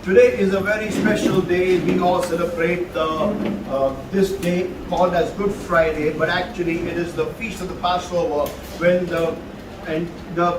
Today is a very special day. We all celebrate this day called as Good Friday, but actually it is the feast of the Passover, when the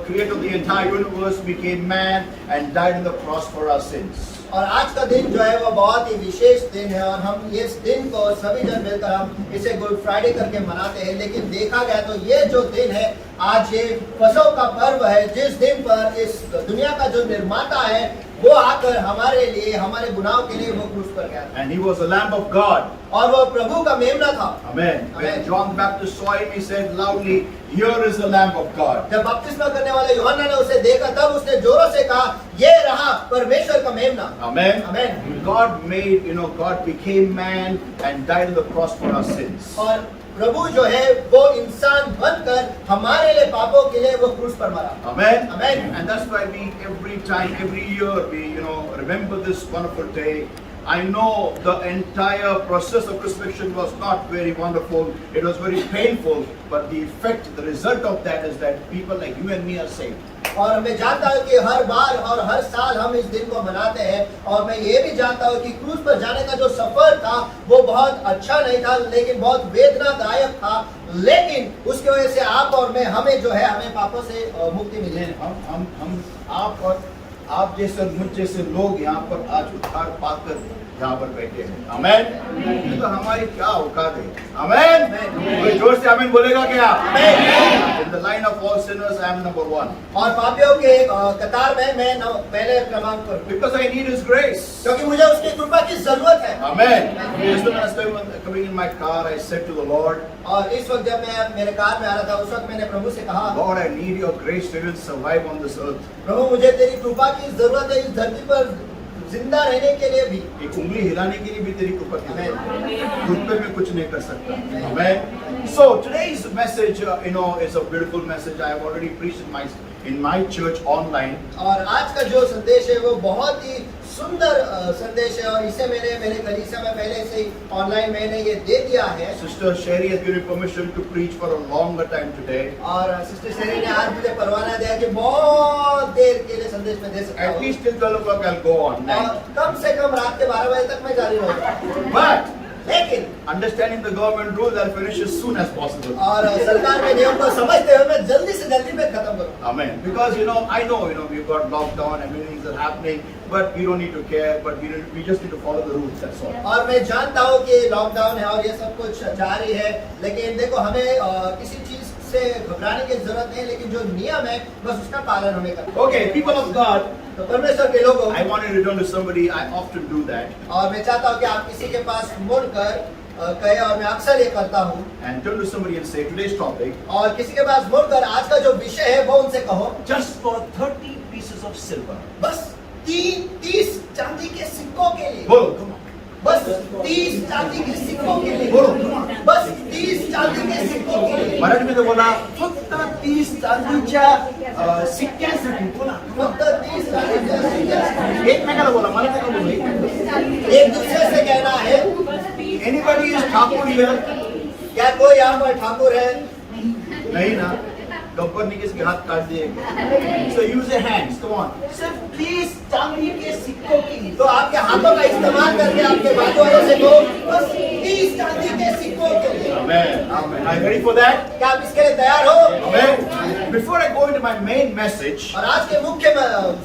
creator of the entire universe became man and died on the cross for our sins. और आज का दिन जो है वो बहुत ही विशेष दिन है और हम इस दिन को सभी जन मिलकर हम इसे गुड फ्राइडे करके मनाते हैं। लेकिन देखा गया तो ये जो दिन है, आज ये फसह का पर्व है, जिस दिन पर इस दुनिया का जो निर्माता है वो आकर हमारे लिए, हमारे गुनाहों के लिए वो क्रूस पर गया। And he was the Lamb of God. और वो प्रभु का मेमना था। Amen. When John the Baptist saw him, he said loudly, "Here is the Lamb of God." जब बपतिस्मा करने वाले यूहन्ना ने उसे देखा, तब उसने जोरों से कहा, ये रहा परमेश्वर का मेमना। Amen. Amen. God became man and died on the cross for our sins. और प्रभु जो है वो इंसान बनकर हमारे लिए, पापों के लिए वो क्रूस पर मरा। Amen. Amen. And that's why we every year we remember this wonderful day. I know the entire process of crucifixion was not very wonderful. It was very painful, but the effect, the result of that is that people like you and me are saved. और मैं जानता हूँ कि हर बार और हर साल हम इस दिन को मनाते हैं, और मैं ये भी जानता हूँ कि क्रूस पर जाने का जो सफर था वो बहुत अच्छा नहीं था, लेकिन बहुत वेदनादायक था। लेकिन उसकी वजह से आप और मैं, हमें जो है, हमें पापों से मुक्ति मिली है। हम आप जैसे मुझ जैसे लोग यहाँ पर आज उद्धार पाकर यहाँ पर बैठे हैं। आमेन। तो हमारी क्या औकात है? आमेन। कोई जोर से आमीन बोलेगा क्या? In the line of all sinners, I am number 1. और पापियों के कतार में मैं पहले क्रमांक पर, Because I need His grace. क्योंकि मुझे उसकी कृपा की जरूरत है। Amen. Just when I was coming in my car, I said to the Lord, और इस वक्त जब मैं मेरे कार में आ रहा था, उस वक्त मैंने प्रभु से कहा, Lord, I need Your grace to even survive on this earth. प्रभु मुझे तेरी कृपा की जरूरत है इस धरती पर जिंदा रहने के लिए भी। एक उंगली हिलाने के लिए भी तेरी कृपा की जरूरत है। खुद पे मैं कुछ नहीं कर सकता। Amen. So today's message, is a beautiful message. I have already preached in my church online. और आज का जो संदेश है वो बहुत ही सुंदर संदेश है, और इसे मैंने मेरे कलीसिया में पहले से ही ऑनलाइन मैंने ये दे दिया है। Sister Sherry has given permission to preach for a longer time today. और सिस्टर शेरी ने आज मुझे परवाना दिया कि बहुत देर के लिए संदेश में दे सकता At हूँ। least till 12 o'clock I'll go on. और कम से कम रात के 12 बजे तक मैं जारी रहूँगा। But लेकिन understanding the government rules, I'll finish as soon as possible. और सरकार के नियम को समझते हुए मैं जल्दी से जल्दी में खत्म करूँ। Amen. Because I know we've got lockdown and many things are happening, but we don't need to care. But we just need to follow the rules. That's all. और मैं जानता हूँ कि लॉकडाउन है और ये सब कुछ जारी है, लेकिन देखो हमें किसी चीज से घबराने की जरूरत नहीं, लेकिन जो नियम है बस उसका पालन हमें करना है। Okay, people of God, तो परमेश्वर के लोगों, I want to return to somebody. I often do that. और मैं चाहता हूँ कि आप किसी के पास मुड़कर कहे, और मैं अक्सर ये करता हूँ, And turn to somebody and say, today's topic, और किसी के पास मुड़कर आज का जो विषय है वो उनसे कहो, just for 30 pieces of silver. बस 30 चांदी के सिक्कों के लिए, बोलो, come on. बस 30 चांदी के सिक्कों के लिए, बस 30 चांदी के सिक्कों के लिए। मराठी मध्ये बोला, फक्त 30 चांदीच्या सिक्क्यांसाठी बोला. फक्त 30 चांदी के सिक्के, एकमेकाला बोला, मला नका बोलू. एक दूसरे से कहना है। Anybody is Thakur here? क्या कोई यहाँ पर ठाकुर है? नहीं ना, गब्बर ने किसके हाथ काट दिए? So use your hands, come on. सिर्फ 30 चांदी के सिक्कों की. तो आपके हाथों का इस्तेमाल करके आपके बाजू वालों से कहो, बस 30 चांदी के सिक्कों के लिए। Amen. Amen. Are you ready for that? क्या आप इसके लिए तैयार हो? Amen. Before I go into my main message, और आज के मुख्य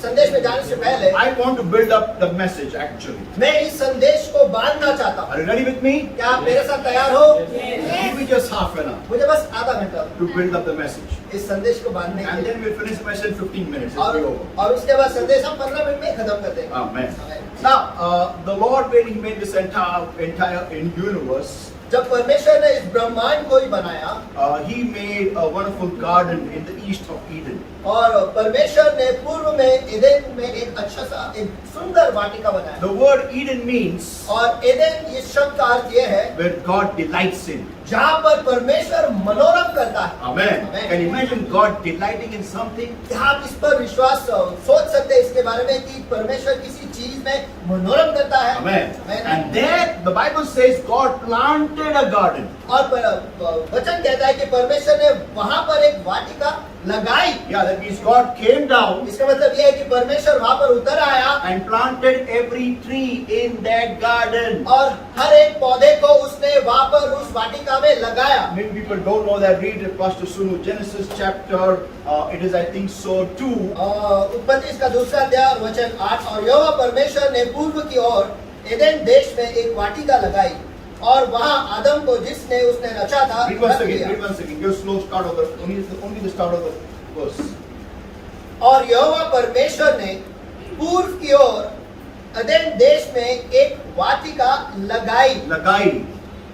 संदेश में जाने से पहले I want to build up the message actually. मैं इस संदेश को बांधना चाहता हूँ। Are you ready with me? क्या आप मेरे साथ तैयार हो? Give me just half an hour मुझे बस आधा घंटा to build up the message. इस संदेश को बांधने के And लिए, then we'll finish the message in 15 minutes. It'll be over. और उसके बाद संदेश हम 15 मिनट में खत्म कर देंगे। Amen. Now, the Lord, when He made this entire universe, जब परमेश्वर ने इस ब्रह्मांड को ही बनाया, He made a wonderful garden in the east of Eden. और परमेश्वर ने पूर्व में ईदेन में एक अच्छा सा, एक सुंदर वाटिका बनाया। The word Eden means और ईदेन इस शब्द का अर्थ ये है where God delights in. जहाँ पर परमेश्वर मनोरम करता है। Amen. Amen. Can you imagine God delighting in something? क्या आप इस पर विश्वास सोच सकते हैं इसके बारे में कि परमेश्वर किसी चीज में मनोरम करता है? Amen. Amen. And there the Bible says God planted a garden. और वचन कहता है कि परमेश्वर ने वहां पर एक वाटिका लगाई। Yeah, that means God came down इसका मतलब यह है कि परमेश्वर वहां पर उतर आया and planted every tree in that garden. और हर एक पौधे को उसने वहां पर उस वाटिका में लगाया। Many people don't know that. Read Pastor Sunu, Genesis chapter, it is I think so 2. उत्पत्ति इसका दूसरा अध्याय और वचन 8। और यहोवा परमेश्वर ने पूर्व की ओर एदेन देश में एक वाटिका लगाई और वहां आदम को जिसने उसने रचा था Read once रख again, दिया। read once again. Just slow start of the, only the start of the verse. और यहोवा परमेश्वर ने पूर्व की ओर एदेन देश में एक वाटिका लगाई। Lagai.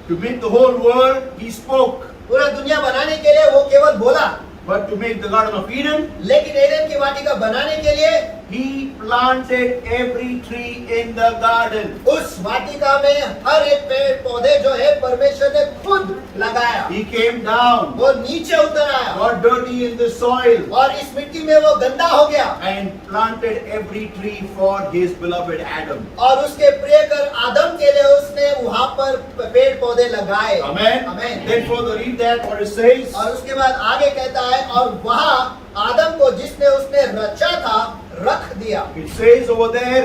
To make the whole world, he spoke. पूरा दुनिया बनाने के लिए वो केवल बोला, But to make the Garden of Eden, लेकिन एदेन की वाटिका बनाने के लिए he planted every tree in the garden. उस वाटिका में हर एक पेड़ पौधे जो है परमेश्वर ने खुद लगाया। He came down, वो नीचे उतर आया got dirty in the soil, और इस मिट्टी में वो गंदा हो गया and planted every tree for his beloved Adam. और उसके प्रियकर आदम के लिए उसने वहां पर पेड़ पौधे लगाए। Amen. Amen. Then further read that what it says. और उसके बाद आगे कहता है और वहां आदम को जिसने उसने रचा था रख दिया। It says over there,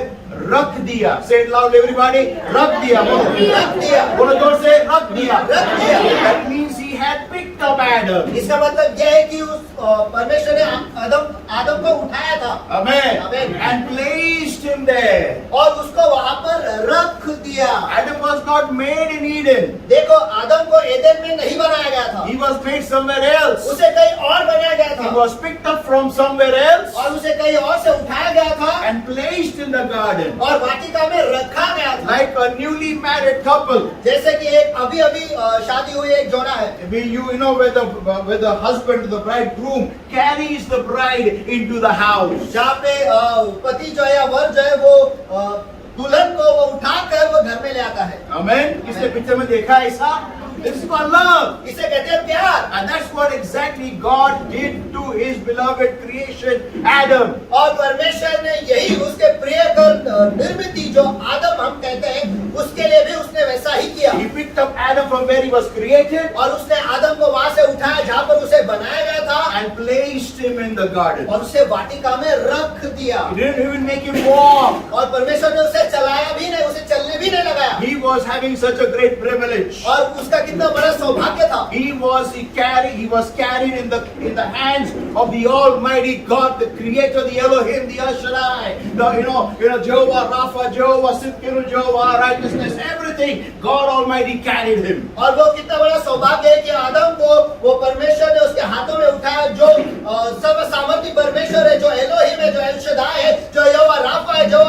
रख दिया. Say it loud, everybody. रख दिया. रख दिया। बोलो जोर से, रख दिया. रख दिया। That means he had picked up Adam. इसका मतलब यह है कि उस परमेश्वर ने आदम को उठाया था। Amen. Amen. And placed him there. और उसको वहां पर रख दिया। Adam was not made in Eden. देखो आदम को एदेन में नहीं बनाया गया था, He was made somewhere else. उसे कहीं और बनाया गया He था was picked up from somewhere else और उसे कहीं और से उठाया गया था and placed in the garden. और वाटिका में रखा गया था। Like a newly married couple. जैसे कि एक अभी शादी हुई एक जोड़ा है, You know where the husband, the bridegroom carries the bride into the house. जहाँ पे पति जो है या वर जो है वो दुल्हन को वो उठाकर वो घर में ले आता है। Amen. किसने पिक्चर में देखा ऐसा? This is called love. इसे कहते हैं प्यार। And that's what exactly God did to his beloved creation, Adam. और परमेश्वर ने यही उसके प्रियकर निर्मिति जो आदम हम कहते हैं उसके लिए भी उसने वैसा ही किया। He picked up Adam from where he was created और उसने आदम को वहां से उठाया जहाँ पर उसे बनाया गया था and placed him in the garden. और उसे वाटिका में रख दिया। He didn't even make him walk. और परमेश्वर ने उसे चलाया भी नहीं, उसे चलने भी नहीं लगाया। He was having such a great privilege. और उसका कितना बड़ा सौभाग्य था। He was carried in the hands of the Almighty God, the Creator, the Elohim, the El Shaddai, the Jehovah Rapha, Jehovah Sidkenu, Jehovah Righteousness, everything. God Almighty carried him. और वो कितना बड़ा सौभाग्य है कि आदम को वो परमेश्वर ने उसके हाथों में उठाया, जो सर्व सामर्थी परमेश्वर है, जो एलोहिम है, जो एल शदाई है, जो यहोवा राफा है, जो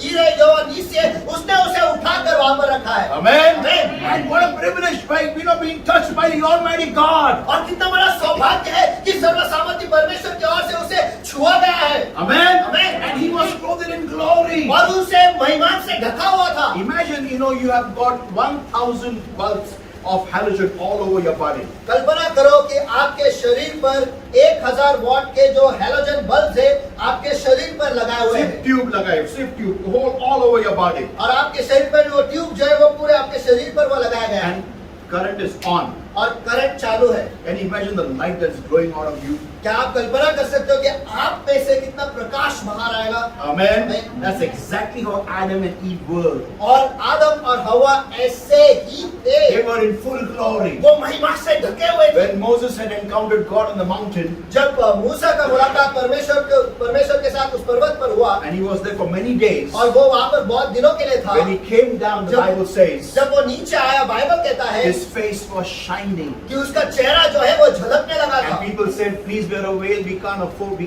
ईरे, यहोवा नीसी है, उसने उसे उठाकर वहां पर रखा है। Amen. Amen. And what a privilege by being touched by the Almighty God. और कितना बड़ा सौभाग्य है कि सर्व सामर्थी परमेश्वर की ओर से उसे छुआ गया है। Amen. Amen. And he was clothed in glory. और उसे महिमा से ढका हुआ था। Imagine, you have got 1,000 bulbs of halogen all over your body. कल्पना करो कि आपके शरीर पर 1000 वॉट के जो हैलोजन बल्ब है आपके शरीर पर लगाए हुए Sieve हैं tube लगाए, sieve tube, all over your body. और आपके शरीर पर वो ट्यूब जो है वो पूरे आपके शरीर पर वो लगाया गया है And current is on. और करंट चालू है। Can you imagine the light that's glowing out of you? क्या आप कल्पना कर सकते हो कि आप में से कितना प्रकाश बाहर आएगा? Amen. Amen. That's exactly how Adam and Eve were. और आदम और हवा ऐसे ही थे, They were in full glory. वो महिमा से ढके हुए थे। When Moses had encountered God on the mountain, जब मूसा का मुलाकात परमेश्वर के साथ उस पर्वत पर हुआ and he was there for many days, और वो वहां पर बहुत दिनों के लिए था, when he came down, the Bible says, जब वो नीचे आया बाइबल कहता है his face was shining. कि उसका चेहरा जो है वो झलकने लगा था। And people said, please wear a veil, we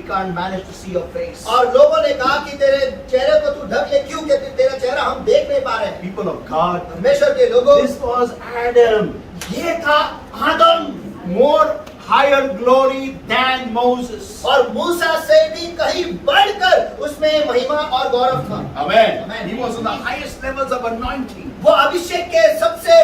can't manage to see your face. और लोगों ने कहा कि तेरे चेहरे को तू ढक ले, क्यों? कहते तेरा चेहरा हम देख नहीं पा रहे हैं। People of God, परमेश्वर के लोगों, this was Adam. ये था आदम, More higher glory than Moses. और मूसा से भी कहीं बढ़कर उसमें महिमा और गौरव था। Amen. Amen. He was on the highest levels of anointing. वो अभिषेक के सबसे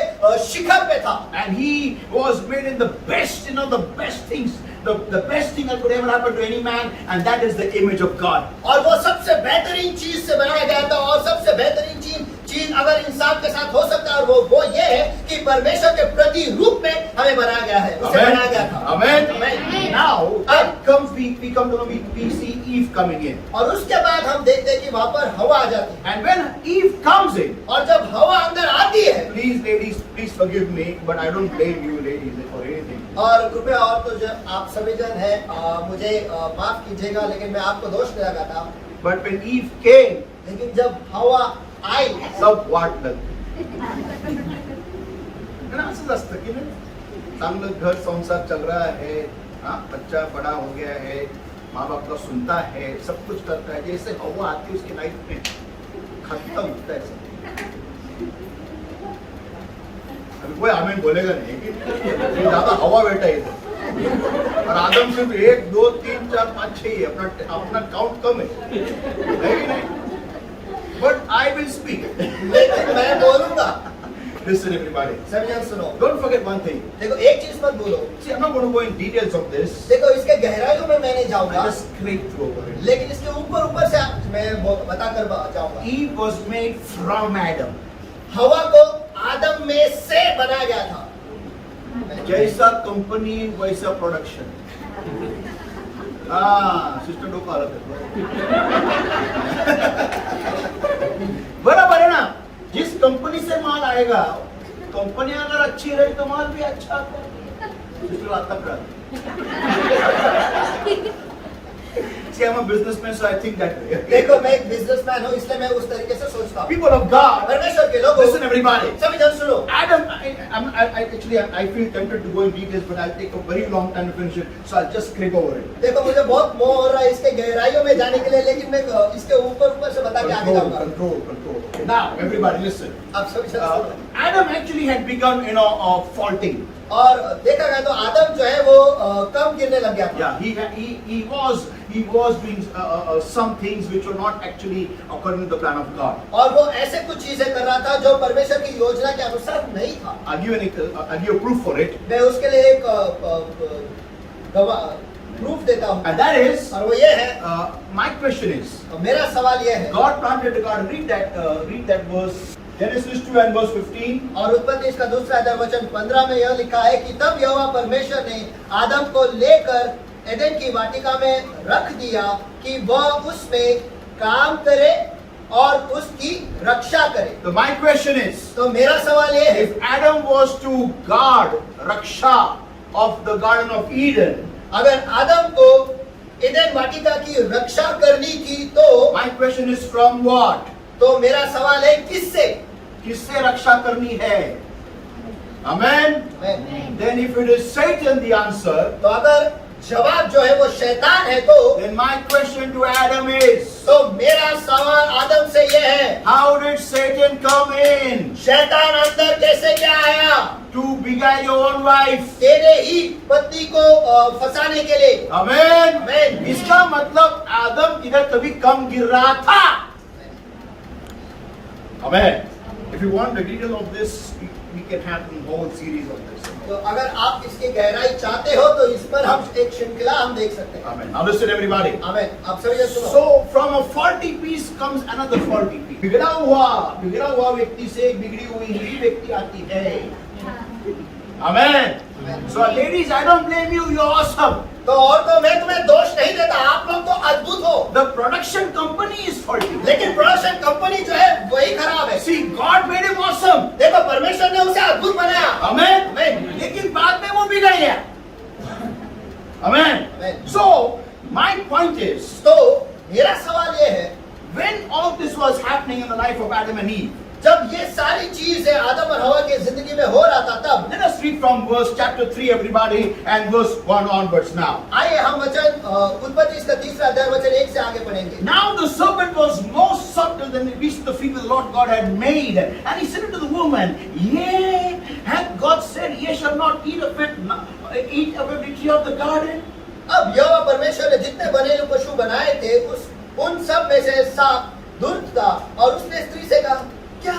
शिखर पे था And he was made in the best, the best things, the best thing that could ever happen to any man, and that is the image of God. और वो सबसे बेहतरीन चीज से बनाया गया था और सबसे बेहतरीन चीज अगर इंसान के साथ हो सकता है और वो ये है कि परमेश्वर के प्रति रूप में हमें बनाया गया है, उसे Amen. बनाया गया था। Amen. Amen. Now that comes, we come to know, we see Eve coming in. और उसके बाद हम देखते हैं कि वहां पर हवा आ जाती है, And when Eve comes in, और जब हवा अंदर आती है, please ladies, please forgive me, but I don't blame you ladies for anything. और कृपया और तो जो आप सभी जन है मुझे माफ कीजिएगा, लेकिन मैं आपको दोष नहीं लगाता, But when Eve came, लेकिन जब हवा आई सब वाटलं. है ना, असंच असतं की नाही? चांगलं घर संसार चल रहा है, हाँ, बच्चा बड़ा हो गया है, माँ बाप का सुनता है, सब कुछ करता है, जैसे हवा आती है उसकी लाइफ में खत्म होता है सब. अभी कोई आमीन बोलेगा नहीं कि ज्यादा हवा बेटा है. और आदम सिर्फ 1 2 3 4 5 6 ही है, अपना काउंट कम है कि नहीं? But I will speak. लेकिन मैं बोलूंगा. Listen everybody. सभी जन सुनो. Don't forget one thing. देखो एक चीज मत भूलो. See, I'm not going to go in details of this. देखो इसके गहराइयों में मैं नहीं I जाऊंगा, just scrape through over it. लेकिन इसके ऊपर से मैं बताकर जाऊंगा. Eve was made from Adam. हवा को आदम में से बनाया गया था. जैसा कंपनी वैसा प्रोडक्शन. हाँ, सिस्टर डोका आला बराबर है ना. जिस कंपनी से माल आएगा, कंपनी अगर अच्छी रही तो माल भी अच्छा आता है. सिस्टर आता है. See, I'm a businessman, so I think that way. देखो मैं एक बिजनेसमैन हूँ, इसलिए मैं उस तरीके से सोचता हूँ. People of God, परमेश्वर के लोगों, listen everybody. सभी जन सुनो. Adam, I feel tempted to go in details, but I'll take a very long time to finish it, so I'll just scrape over it. देखो मुझे बहुत मोह हो रहा है इसके गहराइयों में जाने के लिए, लेकिन मैं इसके ऊपर से बता के आगे जाऊंगा. Control. Okay, now, everybody listen. आप सभी जन सुनो. Adam actually had begun, faulting. और देखा गया तो आदम जो है वो कम गिरने लग गया था. Yeah, he was doing some things which were not actually according to the plan of God. और वो ऐसे कुछ चीजें कर रहा था जो परमेश्वर की योजना के अनुसार नहीं था. I'll give a proof for it. मैं उसके लिए एक प्रूफ देता हूँ. And that is, और वो ये है, my question is, मेरा सवाल ये है. God planted a garden. Read that verse. Genesis 2 and verse 15. और उत्पत्ति इसका दूसरा अध्याय वचन 15 में यह लिखा है कि तब यहोवा परमेश्वर ने आदम को लेकर एदेन की वाटिका में रख दिया कि वह उसमें काम करे और उसकी रक्षा करे. So my question is, तो मेरा सवाल ये है, if Adam was to guard raksha of the Garden of Eden, अगर आदम को एदेन वाटिका की रक्षा करनी थी तो my question is from what? तो मेरा सवाल है किससे? किससे रक्षा करनी है? Amen. Then if it is Satan the answer, तो अगर जवाब जो है वो शैतान है तो then my question to Adam is, तो मेरा सवाल आदम से यह है, how did Satan come in शैतान अंदर कैसे क्या आया? to beguile your own wife? तेरे ही पत्नी को फंसाने के लिए. Amen. Amen. इसका मतलब आदम इधर कभी कम गिर रहा था. Amen. If you want the detail of this, we can have a whole series of this. तो अगर आप इसकी गहराई चाहते हो तो इस पर हम एक श्रृंखला हम देख सकते हैं. Amen. Now listen everybody. आमेन. आप सभी जन सुनो. So from a faulty piece comes another faulty piece. बिगड़ा हुआ व्यक्ति से एक बिगड़ी हुई ही व्यक्ति आती है. Amen. So ladies, I don't blame you. You're awesome. तो और तो मैं तुम्हें दोष नहीं देता, आप लोग तो अद्भुत हो. The production company is faulty. लेकिन प्रोडक्शन कंपनी जो है वही खराब है. See, God made him awesome. देखो परमेश्वर ने उसे अद्भुत बनाया. Amen. Amen. लेकिन बाद में वो बिगड़ गया. Amen. Amen. So my point is, तो मेरा सवाल ये है, when all this was happening in the life of Adam and Eve, जब ये सारी चीजें आदम और हवा की जिंदगी में हो रहा था तब, let us read from verse chapter 3 everybody and verse 1 onwards now. आइए हम वचन उत्पत्ति इसका तीसरा अध्याय वचन 1 से आगे पढ़ेंगे. Now the serpent was more subtle than the beast of the field the Lord God had made, and he said unto the woman, Yea, hath God said, Ye shall not eat of every tree of the garden? अब यहोवा परमेश्वर ने जितने बनेलू पशु बनाए थे उन सब में से सांप दुष्ट था और उसने स्त्री से कहा, क्या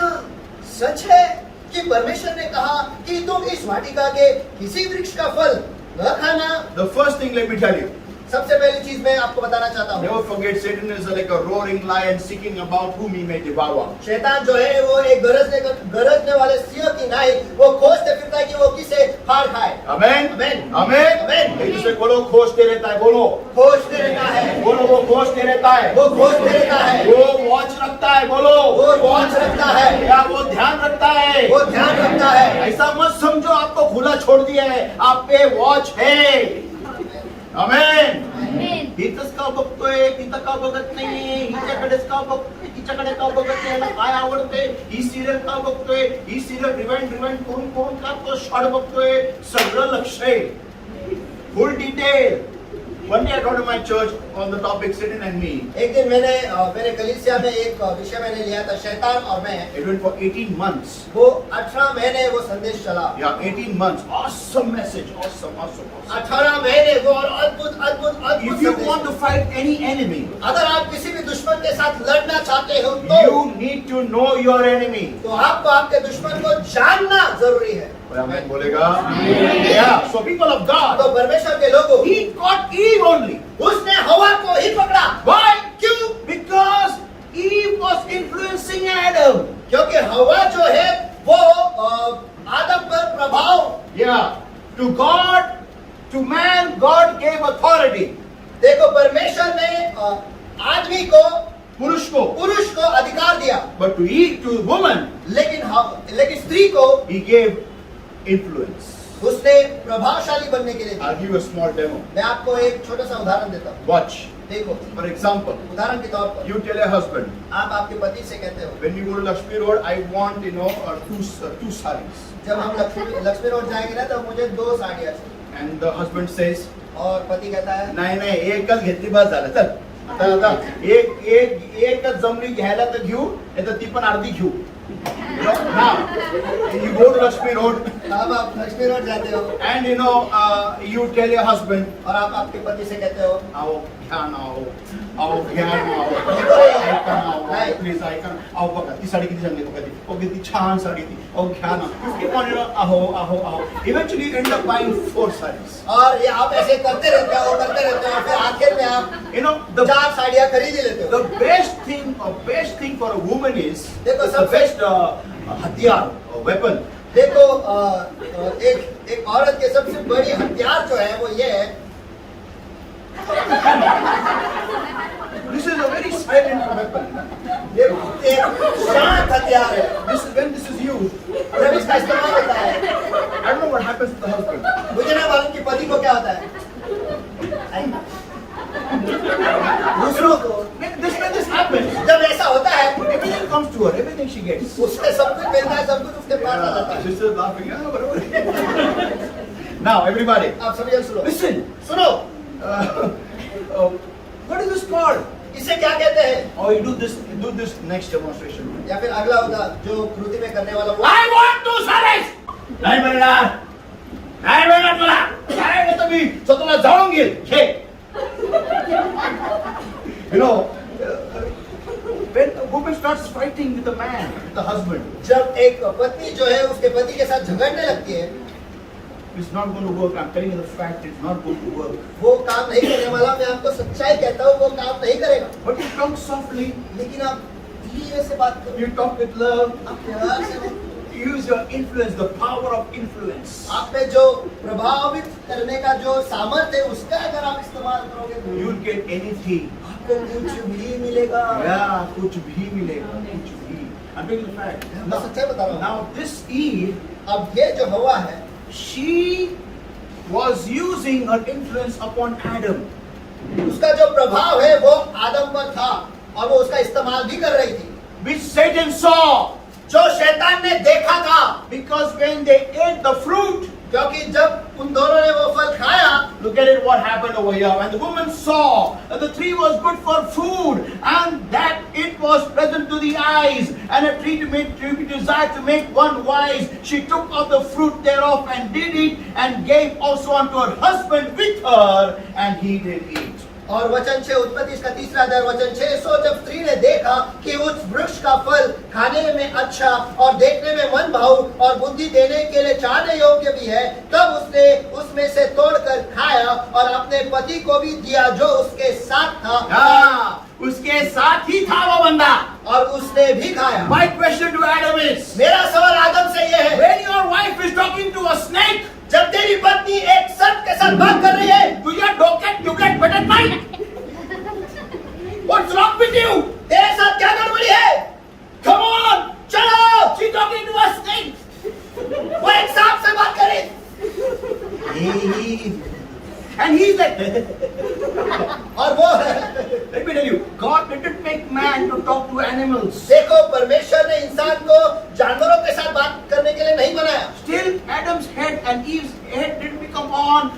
सच है कि परमेश्वर ने कहा कि तुम इस वाटिका के किसी वृक्ष का फल न खाना? The first thing let me tell you, सबसे पहली चीज मैं आपको बताना चाहता हूँ, Never forget, Satan is like a roaring lion seeking about whom he may devour. शैतान जो है वो एक गरजने वाले सिंह की नाई वो खोजते फिरता है कि वो किसे फाड़ खाए। Amen. Amen. Amen. Amen. एक दूसरे बोलो, खोजते रहता है, बोलो खोजते रहता है, बोलो, वो खोजते रहता है, वो खोजते रहता है, वो वॉच रखता है, बोलो वो वॉच रखता है, या वो ध्यान रखता है। वो ध्यान रखता है। ऐसा मत समझो आपको खुला छोड़ दिया है, आप पे वॉच है। आमेन. इथंच का बघतोय, तिथं का बघत नाहीये, हिच्याकडेच का बघतोय, तिच्याकडे का बघत नाही, याला काय आवडते, ही सिरियल का बघतोय, ही सिरियल रिवाइंड करून का तो शॉर्ट बघतोय, सगळं लक्ष आहे, full detail. One day I told my church on the topic Satan and me. एक दिन मैंने मेरे कलीसिया में एक विषय मैंने लिया था, शैतान और मैं। It went for 18 months. वो 18 महीने वो संदेश चला। Yeah, 18 months. Awesome message. Awesome. 18 महीने वो अद्भुत If you want to fight any enemy, अगर आप किसी भी दुश्मन के साथ लड़ना चाहते हो तो you need to know your enemy. तो आपको आपके दुश्मन को जानना जरूरी है। Amen बोलेगा? Yeah. So people of God, तो परमेश्वर के लोगों, he caught Eve only. उसने हवा को ही पकड़ा। Why? क्यों? Because Eve was influencing Adam. क्योंकि हवा जो है वो आदम पर प्रभाव। Yeah. To God, to man, God gave authority. देखो परमेश्वर ने आदमी को, पुरुष को अधिकार दिया, but to Eve, to woman, लेकिन स्त्री को he gave influence. उसने प्रभावशाली बनने के लिए दिया। I'll give you a small demo. मैं आपको एक छोटा सा उदाहरण देता हूँ। Watch. देखो, For example, उदाहरण के तौर पर you tell your husband, आप आपके पति से कहते हो, when you go to Lakshmi Road, I want, two sarees. जब हम लक्ष्मी रोड जाएंगे ना तो मुझे 2 साड़ियाँ चाहिए। And the husband says, और पति कहता है, नाही एकच घेतली बस झालं, चल आता एकच जमली घ्यायला तर घेऊ, नाही तर ती पण अर्धी घेऊ. Now, you go to Lakshmi Road, अब आप लक्ष्मी रोड जाते हो and you tell your husband, और आप आपके पति से कहते हो, आओ घ्या ना, आओ प्लीज ऐका ना, आओ बघा ती साडी किती चांगली बघा, ती किती छान साडी ती, आओ घ्या ना. You keep on, आओ. Eventually you end up buying 4 sarees. और ये आप ऐसे करते रहते हो और फिर आखिर में आप The 4 साड़ियाँ खरीद ही लेते हो। The best thing for a woman is देखो the best हथियार, weapon. देखो एक औरत के सबसे बड़ी हथियार जो है वो ये है, This is a very silent weapon. ये एक शांत हथियार है। When this is used, जब इसका इस्तेमाल होता है, I don't know what happens to the husband. मुझे ना मालूम कि पति को क्या होता है। दूसरों को When this happens, जब ऐसा होता है, everything comes to her, everything she gets. उससे सब कुछ मिलता है, सब कुछ उसके पास आ जाता है। Sister laughing, yeah, whatever. Now, everybody, आप सभी जन सुनो, listen. सुनो, What is this called? इसे क्या कहते हैं? Oh, you do this next demonstration. या फिर अगला होगा जो कृति में करने वाला वो, I want 2 sarees. नाही मिळणार तुला. काय घेतो मी? स्वतःला जाळून घेईल. घे. When a woman starts fighting with a man, with the husband, जब एक पत्नी जो है उसके पति के साथ झगड़ने लगती है, it's not going to work. I'm telling you the fact, it's not going to work. वो काम नहीं करने वाला। मैं आपको सच्चाई कहता हूँ, वो काम नहीं करेगा। But you talk softly, लेकिन आप धीरे से बात करो, you talk with love, आप प्यार से, use your influence, the power of influence. आप पे जो प्रभावित करने का जो सामर्थ्य है उसका अगर आप इस्तेमाल करोगे तो You'll get anything. आपको कुछ भी मिलेगा। Yeah, कुछ भी मिलेगा, कुछ भी. I'm telling you the fact. मैं सच्चाई बता रहा हूँ। Now this Eve, अब ये जो हवा है, she was using her influence upon Adam. उसका जो प्रभाव है वो आदम पर था और वो उसका इस्तेमाल भी कर रही थी, Which Satan saw. जो शैतान ने देखा था। Because when they ate the fruit, क्योंकि जब उन दोनों ने वो फल खाया, look at it, what happened over here. When the woman saw that the tree was good for food and that it was pleasant to the eyes and a tree to be desired to make one wise, she took of the fruit thereof and did eat and gave also unto her husband with her, and he did eat. और वचन 6 उत्पत्ति इसका 3रा अध्याय वचन 6, सो जब स्त्री ने देखा कि उस वृक्ष का फल खाने में अच्छा और देखने में मन भाऊ और बुद्धि देने के लिए चाहने योग्य भी है, तब उसने उसमें से तोड़कर खाया और अपने पति को भी दिया जो उसके साथ था। हाँ, उसके साथ ही था वो बंदा। और उसने भी खाया। My question to Adam is, मेरा सवाल आदम से यह है, when your wife is talking to a snake, जब तेरी पत्नी एक सर्प के साथ बात कर रही है, do you get better night? What's wrong with you? तेरे साथ क्या गड़बड़ी है? Come on, चलो, she's talking to a snake. वो एक सांप से बात करे। And he's like, और वो है, let me tell you, God didn't make man to talk to animals. देखो परमेश्वर ने इंसान को जानवरों के साथ बात करने के लिए नहीं बनाया। Still, Adam's head and Eve's head didn't become on.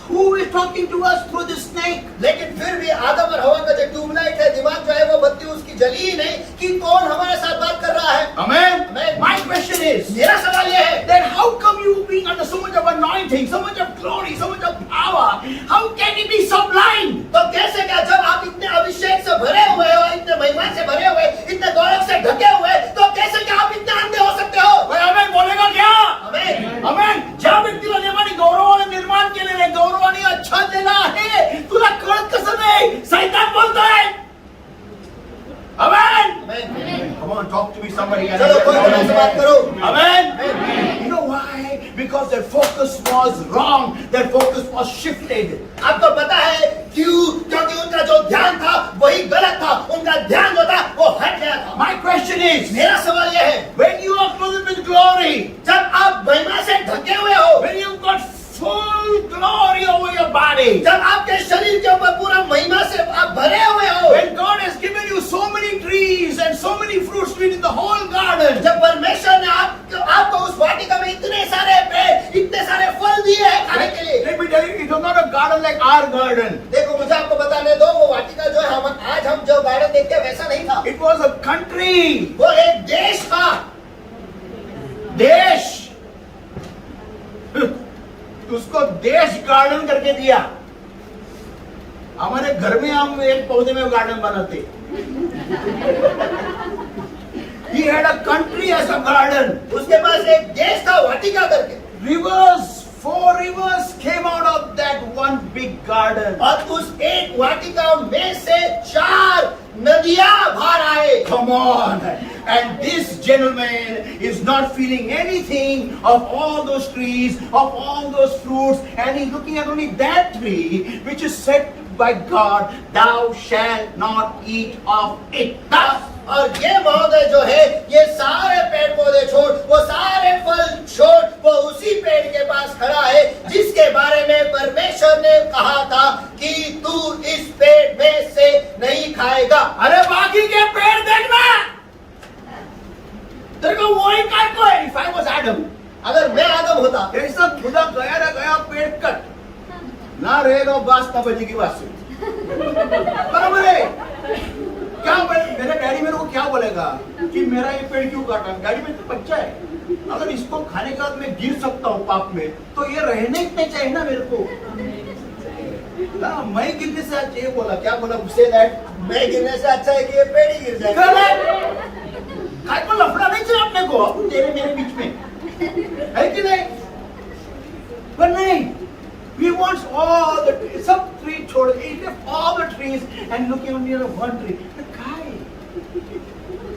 Who is talking to us through the snake? लेकिन फिर भी आदम और हवा का जो ट्यूबलाइट है, दिमाग जो है वो बत्ती उसकी जली ही नहीं कि कौन हमारे साथ बात कर रहा है। Amen. Amen. My question is, मेरा सवाल ये है, then how come you being under so much of anointing, so much of glory, so much of power, how can you be so blind? तो कैसे क्या जब आप इतने अभिषेक से भरे हुए हो, इतने महिमा से भरे हुए, इतने गौरव से ढके हुए, तो कैसे क्या आप इतने अंधे हो सकते हो? भाई आमेन बोलेगा क्या? आमेन। आमेन. ज्या व्यक्तीला देवाने गौरवाने निर्माण केलेले, गौरवाने अच्छा दिला आहे, तुला कळत कसं नाही? सैतान बोलतोय. Amen. Amen. Come on, talk to me somebody. चलो कोई मेरे से बात करो। Amen. You know why? Because their focus was wrong. Their focus was shifted. आपको पता है क्यों? क्योंकि उनका जो ध्यान था वही गलत था, उनका ध्यान जो था वो हट गया था। My question is, मेरा सवाल यह है, when you are clothed with glory, जब आप महिमा से ढके हुए हो, when you've got full glory over your body, जब आपके शरीर के ऊपर पूरा महिमा से आप भरे हुए हो, when God has given you so many trees and so many fruits in the whole garden, जब परमेश्वर ने आपको उस वाटिका में इतने सारे पेड़, इतने सारे फल दिए हैं खाने के लिए। let me tell you, it was not a garden like our garden. देखो मुझे आपको बताने दो, वो वाटिका जो है आज हम जो गार्डन देखते हैं वैसा नहीं था। It was a country. वो एक देश था। देश. उसको देश गार्डन करके दिया। हमारे घर में हम एक पौधे में गार्डन बनाते। He had a country as a garden. उसके पास एक देश था वाटिका करके। Rivers, 4 rivers came out of that one big garden. और उस एक वाटिका में से 4 नदियां बाहर आए। Come on. And this gentleman is not feeling anything of all those trees, of all those fruits, and he's looking at only that tree which is said by God, thou shalt not eat of it. Thus, और ये महोदय जो है, ये सारे पेड़ पौधे छोड़, वो सारे फल छोड़, वो उसी पेड़ के पास खड़ा है जिसके बारे में परमेश्वर ने कहा था कि तू इस पेड़ में से नहीं खाएगा। अरे बाकी के पेड़ देखना। तेरे को वही काट को है। If I was Adam, अगर मैं आदम होता, ऐसा खुदा गया ना गया पेड़ कट ना रहेगा बास ना बजेगी बांसुरी। बराबर है। क्या मेरे डैडी मेरे को क्या बोलेगा कि मेरा ये पेड़ क्यों काटा? डैडी में तो बच्चा है, अगर इसको खाने के बाद मैं गिर सकता हूँ पाप में, तो ये रहने इतने चाहिए ना मेरे को। ना मैं गिरने से अच्छा, ये बोला क्या बोला उससे दैट मैं गिरने से अच्छा है कि ये पेड़ ही गिर जाए। काय को लफड़ा नहीं चाहिए अपने को, अपन तेरे मेरे बीच में है कि नहीं? पर नहीं, we want all the trees, सब tree छोड़, he left all the trees and looking only at one tree.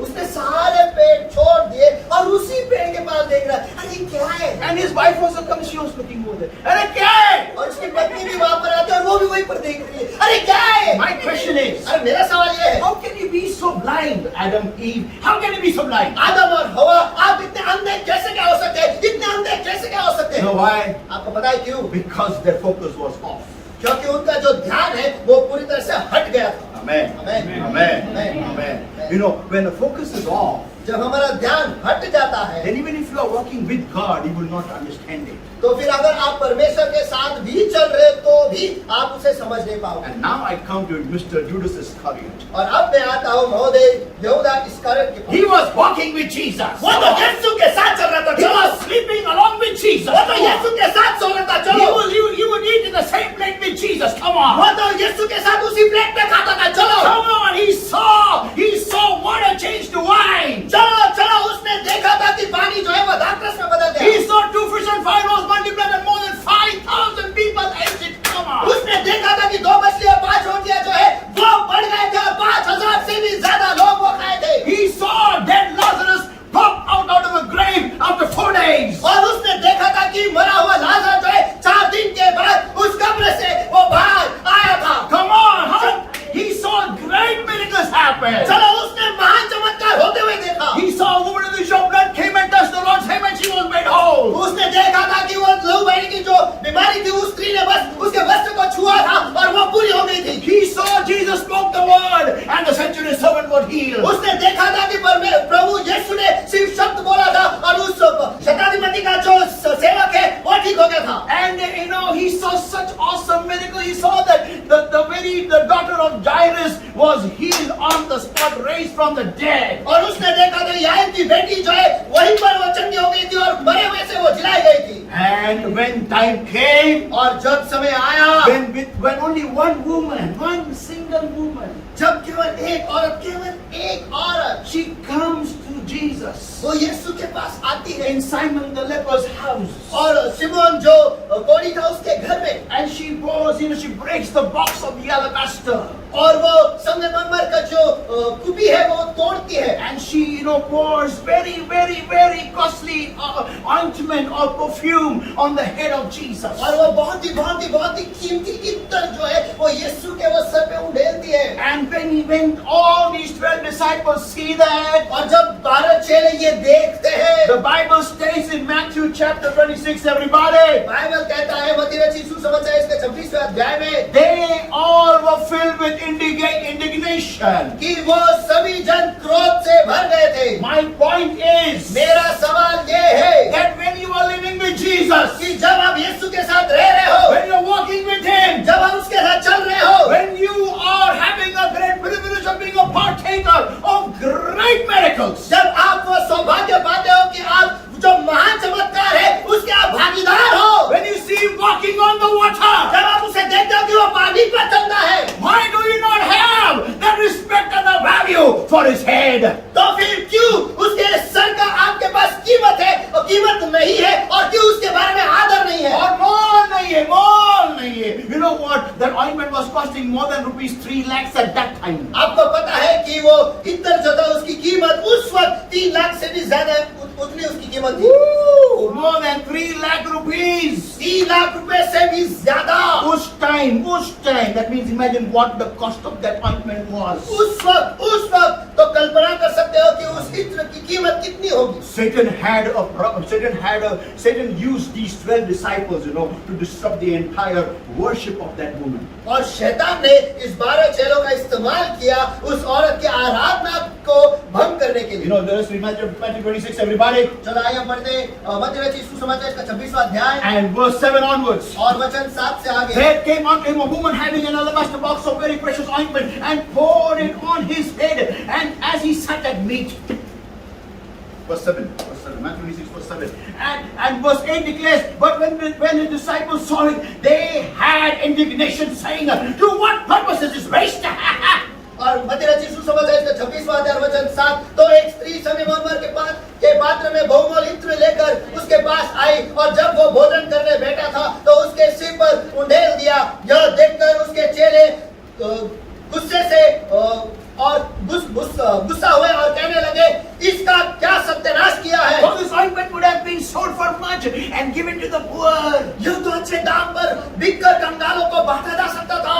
उसने सारे पेड़ छोड़ दिए और उसी पेड़ के पास देख रहा है, अरे क्या है? And his wife also comes, she was looking over there. अरे क्या है? और उसकी पत्नी भी वहां पर आती है और वो भी वहीं पर देख रही है, अरे क्या है? My question is, अरे मेरा सवाल ये है, how can you be so blind, Adam, Eve? How can you be so blind? आदम और हवा, आप इतने अंधे कैसे क्या हो सकते हैं? इतने अंधे कैसे क्या हो सकते You know हैं? why? आपको पता है क्यों? Because their focus was off. क्योंकि उनका जो ध्यान है वो पूरी तरह से हट गया था। Amen. Amen. Amen. Amen. Amen. You know, when the focus is off, जब हमारा ध्यान हट जाता है, then even if you are walking with God, you will not understand it. तो फिर अगर आप परमेश्वर के साथ भी चल रहे तो भी आप उसे समझ नहीं पाओगे। And now I come to Mr. Judas Iscariot. और अब मैं आता हूँ महोदय यहूदा इस्करियोत के He pass. was walking with Jesus. वो तो यीशु के साथ चल रहा था, He चलो। was sleeping along with Jesus. वो तो यीशु के साथ सो रहा था, He चलो। would eat in the same plate with Jesus. Come on. वो तो यीशु के साथ उसी प्लेट में खाता था, चलो। Come on. He saw water change to wine. चलो चलो, उसने देखा था कि पानी जो है वो द्राक्षरस में बदल गया। He saw 2 fish and 5 loaves multiplied and more than 5,000 people ate it. Come on. उसने देखा था कि 2 मछली और 5 रोटियां जो है वो बढ़ गए थे और 5,000 से भी ज्यादा लोग वो खाए थे। He saw dead Lazarus pop out of a grave after 4 days. और उसने देखा था कि मरा हुआ लाजर जो है 4 दिन के बाद उस कब्र से वो बाहर आया था। Come on. He saw great miracles happen. चलो, उसने महान चमत्कार होते हुए देखा। He saw a woman in the issue of blood came and touched the Lord's hem and she was made whole. उसने देखा था कि वो लहू बहने की जो बीमारी थी उस स्त्री ने बस उसके वस्त्र को छुआ था और वो पूरी हो गई थी। He saw Jesus spoke the word and the centurion servant got healed. उसने देखा था कि प्रभु यीशु ने सिर्फ शब्द बोला था और उस शताधिपति का जो सेवक है वो ठीक हो गया था। And he saw such awesome miracle. He saw that the daughter of Jairus was healed on the spot, raised from the dead. और उसने देखा था याईर की बेटी जो है वहीं पर वो चंगी हो गई थी और मरे हुए से वो जिलाई गई थी। And when time came, और जब समय आया, when only one single woman, जब केवल एक औरत she comes to Jesus वो यीशु के पास आती है in Simon the leper's house. और सिमोन जो कोढ़ी था उसके घर में, And she pours, she breaks the box of the alabaster. और वो संगमरमर का जो कुपी है वो तोड़ती है। And she, pours very, very, very costly ointment or perfume on the head of Jesus. और वो बहुत ही कीमती इत्र जो है वो यीशु के वो सर पे उड़ेलती है। And when all these 12 disciples see that, और जब 12 चेले ये देखते हैं, the Bible states in Matthew chapter 26, everybody, Bible कहता है मत्ती रचित सुसमाचार इसके 26वें अध्याय में, they all were filled with indignation. कि वो सभी जन क्रोध से भर गए थे। My point is मेरा सवाल ये है that when you are living with Jesus, कि जब आप यीशु के साथ रह रहे हो, when you're walking with Him, जब आप उसके साथ चल रहे हो, when you are having a great privilege of being a partaker of great miracles, जब आप वो सौभाग्य पाते हो कि आप जो महान चमत्कार है उसके आप भागीदार हो, when you see Him walking on the water, जब आप उसे देखते हो कि वो पानी पर चलता है, why do you not have the respect and the value for His head? तो फिर क्यों उसके सर का आपके पास कीमत है और कीमत नहीं है, और क्यों उसके बारे में आदर नहीं है? और मोल नहीं है, मोल नहीं है. You know what? That ointment was costing more than rupees 3 lakhs at that time. आपको पता है कि वो इत्र जो था उसकी कीमत उस वक्त 3 लाख से भी ज्यादा उतनी उसकी कीमत थी। More than 3 lakh rupees. 3 lakh रुपए से भी ज्यादा उस time. That means imagine what the cost of that ointment was. उस वक्त तो कल्पना कर सकते हो कि उस इत्र की कीमत कितनी होगी। Satan used these 12 disciples, to disrupt the entire worship of that woman. और शैतान ने इस 12 चेलों का इस्तेमाल किया उस औरत की आराधना को भंग करने के लिए। Let us read Matthew 26, everybody. चलो आइए पढ़ते मत्ती रचित सुसमाचार इसका 26वां अध्याय And verse 7 onwards. और वचन 7 से आगे। There came unto him a woman having an alabaster box of very precious ointment and poured it on his head, and as he sat at meat. Verse 7, Matthew 26, verse 7. And verse 8 declares, but when the disciples saw it, they had indignation, saying, to what purpose is this waste? और मत्ती रचित सुसमाचार इसका 26वां अध्याय वचन 7, तो एक स्त्री संगमरमर के पात्र में बहुमूल्य इत्र लेकर उसके पास आई, और जब वो भोजन करने बैठा था तो उसके सिर पर उंडेल दिया। यह देखकर उसके चेले गुस्से से और गुस्सा हुए और कहने लगे, इसका क्या सत्यानाश किया है? For this ointment would have been sold for much and given to the poor. यह तो अच्छे दाम पर बिककर कंगालों को बांटा जा सकता था।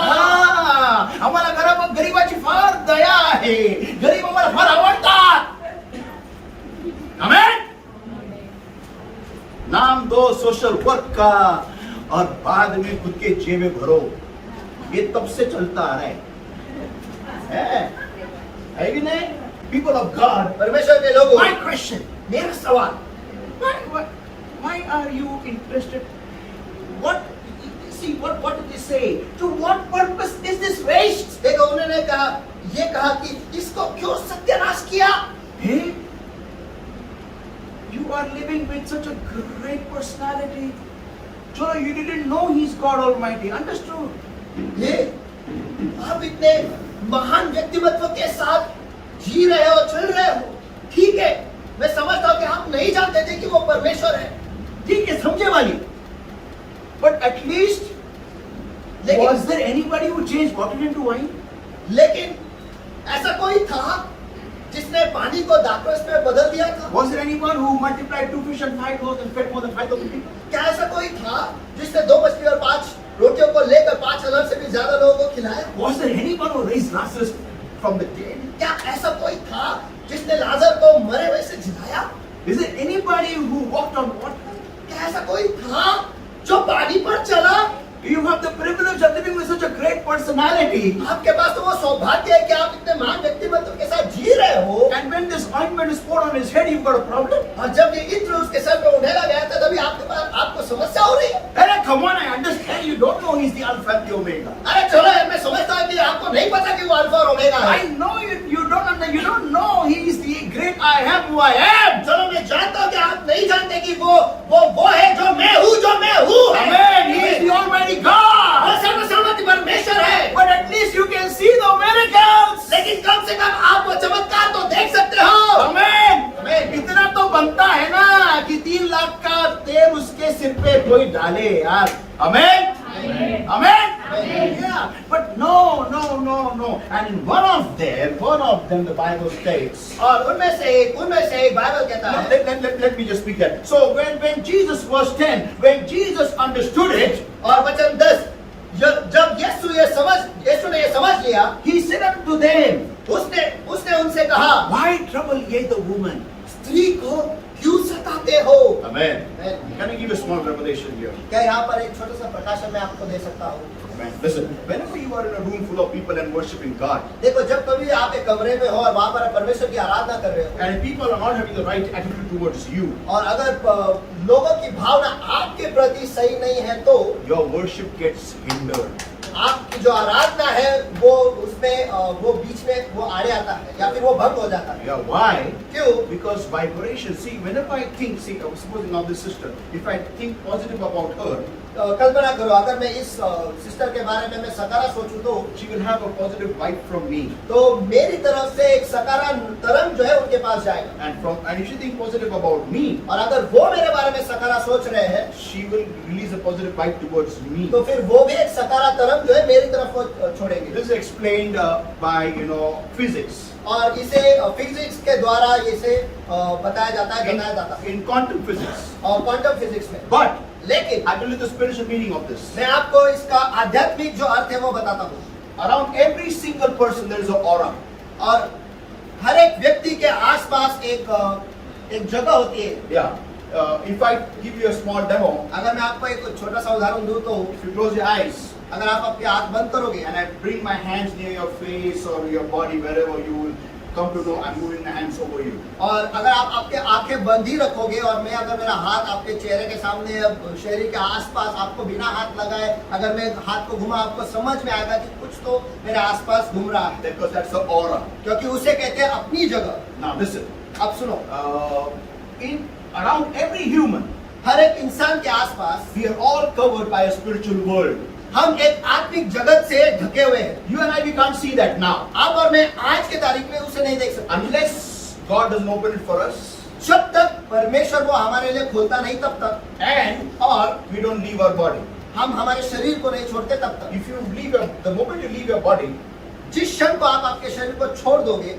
आम्हाला घरात गरीबाची फार दया आहे, गरीब आम्हाला फार आवडतात. आमेन. नाम दो सोशल वर्क का और बाद में खुद के जेबे भरो, ये तब से चलता आ रहा है कि नहीं? people of God, परमेश्वर के लोगों, my question, मेरा सवाल, why are you interested? What, see, what did they say? To what purpose is this waste? देखो उन्होंने कहा, ये कहा कि इसको क्यों सत्यानाश किया? Hey, you are living with such a great personality. Joe, you didn't know he's God Almighty. Understood? ये आप इतने महान व्यक्तिमत्व के साथ जी रहे हो, चल रहे हो, ठीक है, मैं समझता हूँ कि आप नहीं जानते थे कि वो परमेश्वर है, ठीक है, समझे वाली. But at least, was there anybody who changed water into wine? लेकिन ऐसा कोई था जिसने पानी को दाखरस में बदल दिया था? Was there anyone who multiplied 2 fish and 5 loaves and fed more than 5,000 people? क्या ऐसा कोई था जिसने 2 मछली और 5 रोटियों को लेकर 5,000 से भी ज्यादा लोगों को खिलाया? Was there anyone who raised Lazarus from the dead? क्या ऐसा कोई था जिसने लाजर को मरे हुए से जिलाया? Is there anybody who walked on water? क्या ऐसा कोई था जो पानी पर चला? You have the privilege of living with such a great personality. आपके पास तो वो सौभाग्य है कि आप इतने महान व्यक्तिमत्व के साथ जी रहे हो, And when this ointment is poured on his head, you've got a problem. और जब ये इत्र उसके सर पे उंडेला गया था तभी आपको समस्या हो रही है। Hey, come on, I understand you don't know he's the Alpha and the Omega. अरे चलो मैं समझता हूँ कि आपको नहीं पता कि वो अल्फा और ओमेगा है। I know you don't know he is the great I am who I am. चलो मैं जानता हूँ कि आप नहीं जानते कि वो है जो मैं हूँ है। Amen. He is the Almighty वो God. सर्वसम्मति परमेश्वर है। But at least you can see the miracles. लेकिन कम से कम आप वो चमत्कार तो देख सकते हो। Amen. Amen. इतना तो बनता है ना कि 3 लाख का तेल उसके सिर पे कोई डाले यार। Amen. Amen. Amen. Yeah. But no. And in one of them, the Bible states. और उनमें से एक बाइबल कहता है। Let me just speak that. So when Jesus verse 10, when Jesus understood it, और वचन 10, जब यीशु ने ये समझ लिया, he said unto them, उसने उनसे कहा, why trouble ye the woman? स्त्री को क्यों सताते हो? Amen. Can I give you a small revelation here? क्या यहाँ पर एक छोटा सा प्रकाशन मैं आपको दे सकता हूँ? Amen. Listen, whenever you are in a room full of people and worshiping God, देखो जब कभी आप एक कमरे में हो और वहाँ पर परमेश्वर की आराधना कर रहे हो, and people are not having the right attitude towards you, और अगर लोगों की भावना आपके प्रति सही नहीं है तो your worship gets hindered. आपकी जो आराधना है वो उसमें वो बीच में वो आड़े आता है या फिर वो भंग हो जाता है। Yeah, why? क्यों? Because vibration. See, whenever I think, I was supposing now this sister, if I think positive about her, कल्पना करो अगर मैं इस सिस्टर के बारे में मैं सकारात्मक सोचूं तो she will have a positive vibe from me. तो मेरी तरफ से एक सकारात्मक तरंग जो है उनके पास जाएगा। And if she think positive about me, और अगर वो मेरे बारे में सकारात्मक सोच रहे हैं, she will release a positive vibe towards me. तो फिर वो भी एक सकारात्मक तरंग जो है मेरी तरफ को छोड़ेंगे। This is explained by physics. और इसे फिजिक्स के द्वारा इसे बताया जाता है In quantum physics. और क्वांटम फिजिक्स में। But लेकिन I tell you the spiritual meaning of this. मैं आपको इसका आध्यात्मिक जो अर्थ है वो बताता हूँ। Around every single person there is an aura. और हर एक व्यक्ति के आसपास एक जगह होती है। Yeah. If I give you a small demo, अगर मैं आपको एक छोटा सा उदाहरण दूं तो if you close your eyes अगर आप अपने आंख बंद करोगे and I bring my hands near your face or your body, wherever you will come to know I'm moving my hands over you. और अगर आप आपके आंखें बंद ही रखोगे और मैं अगर मेरा हाथ आपके चेहरे के सामने शरीर के आसपास आपको बिना हाथ लगाए अगर मैं हाथ को घुमा आपको समझ में आएगा कि कुछ तो मेरे आसपास घूम रहा है, Because that's the aura. क्योंकि उसे कहते हैं अपनी जगह। Now listen. अब सुनो, In around every human, हर एक इंसान के आसपास we are all covered by a spiritual world. हम एक आत्मिक जगत से ढके हुए हैं। You and I, we can't see that now. आप और मैं आज के तारीख में उसे नहीं देख सकते Unless God doesn't open it for us, जब तक परमेश्वर वो हमारे लिए खोलता नहीं तब तक, and और we don't leave our body. हम हमारे शरीर को नहीं छोड़ते तब तक। If you leave the moment you leave your body, जिस क्षण को आप आपके शरीर को छोड़ दोगे,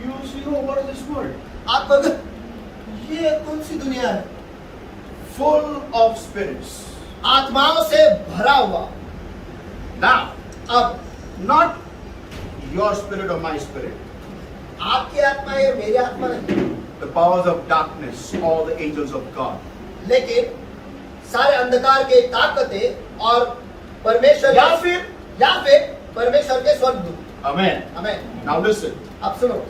you will see, oh, what is this world? आप कहोगे ये कौन सी दुनिया है? Full of spirits. आत्माओं से भरा हुआ। Now, अब not your spirit or my spirit. आपकी आत्मा है मेरी आत्मा नहीं, The powers of darkness, all the angels of God. लेकिन सारे अंधकार के ताकतें और परमेश्वर या फिर परमेश्वर के स्वर्गदूत। Amen. आमेन। Now listen. अब सुनो,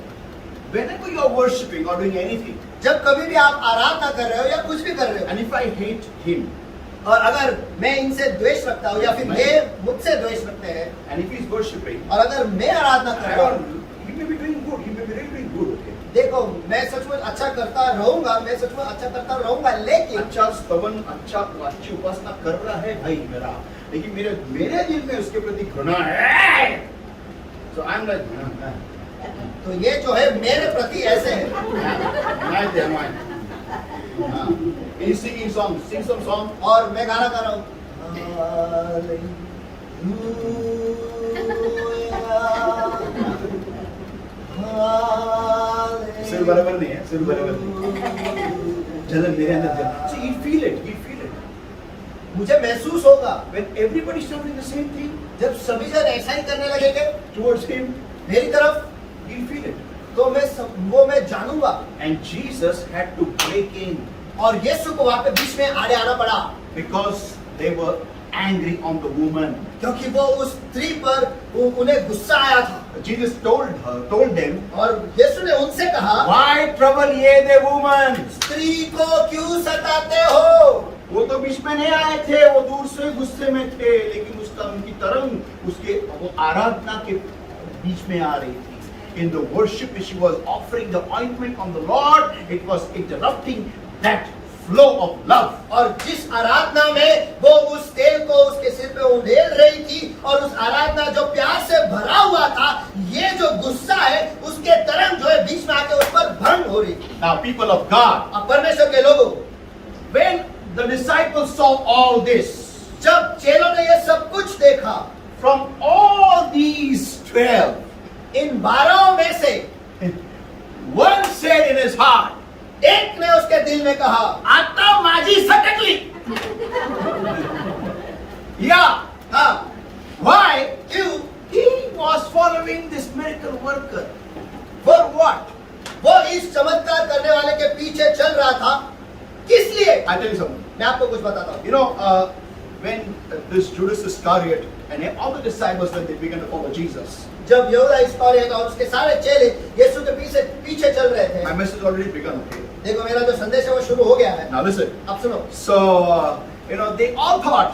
whenever you are worshipping or doing anything, जब कभी भी आप आराधना कर रहे हो या कुछ भी कर रहे हो, and if I hate him, और अगर मैं इनसे द्वेष रखता हूँ या फिर ये मुझसे द्वेष रखते हैं, and if he is worshipping, और अगर मैं आराधना कर I रहा हूँ, don't, he may be doing good, he may be really doing good, okay? देखो मैं सचमुच अच्छा करता रहूंगा, मैं सचमुच अच्छा करता रहूंगा, लेकिन अच्छा स्तवन, अच्छा अच्छी उपासना कर रहा है भाई मेरा, लेकिन मेरे दिल में उसके प्रति घृणा है. So I'm like, तो ये जो है मेरे प्रति ऐसे है. He's singing songs, sing some song. और मैं गाना गा रहा हूँ, सिर बराबर नहीं है, सिर बराबर नहीं. जलन मेरे अंदर जलन. See, you feel it, you feel it. मुझे महसूस होगा When everybody is doing the same thing जब सभी जन ऐसा ही करने लगेंगे towards him, मेरी तरफ, he'll feel it. तो वो मैं जानूंगा. And Jesus had to break in और यीशु को वहां पे बीच में आड़े आना पड़ा, because they were angry on the woman. क्योंकि वो उस स्त्री पर उन्हें गुस्सा आया था. Jesus told them, और यीशु ने उनसे कहा, why trouble ye the woman? स्त्री को क्यों सताते हो? वो तो बीच में नहीं आए थे, वो दूर से गुस्से में थे, लेकिन उसका उनकी तरंग उसके वो आराधना के बीच में आ रही थी. In the worship which she was offering the ointment on the Lord, it was interrupting that flow of love. और जिस आराधना में वो उस तेल को उसके सिर पे उंडेल रही थी, और उस आराधना जो प्यार से भरा हुआ था, ये जो गुस्सा है उसके तरंग जो है बीच में आके उस पर भंग हो रही थी. Now people of God, अब परमेश्वर के लोगों, when the disciples saw all this, जब चेलों ने ये सब कुछ देखा, from all these 12, इन 12 में से one said in his heart, एक ने उसके दिल में कहा, आता माझी सटकली. Yeah. हाँ, Why? क्यों? He was following this miracle worker. For what? वो इस चमत्कार करने वाले के पीछे चल रहा था, किस लिए? I tell you something. मैं आपको कुछ बताता हूँ. You know, when this Judas Iscariot and all the disciples, when they began to follow Jesus, जब यहूदा इस्करियोत और उसके सारे चेले यीशु के पीछे चल रहे थे. my message already begun. Okay. देखो मेरा जो संदेश है वो शुरू हो गया है. Now listen. अब सुनो. So, they all thought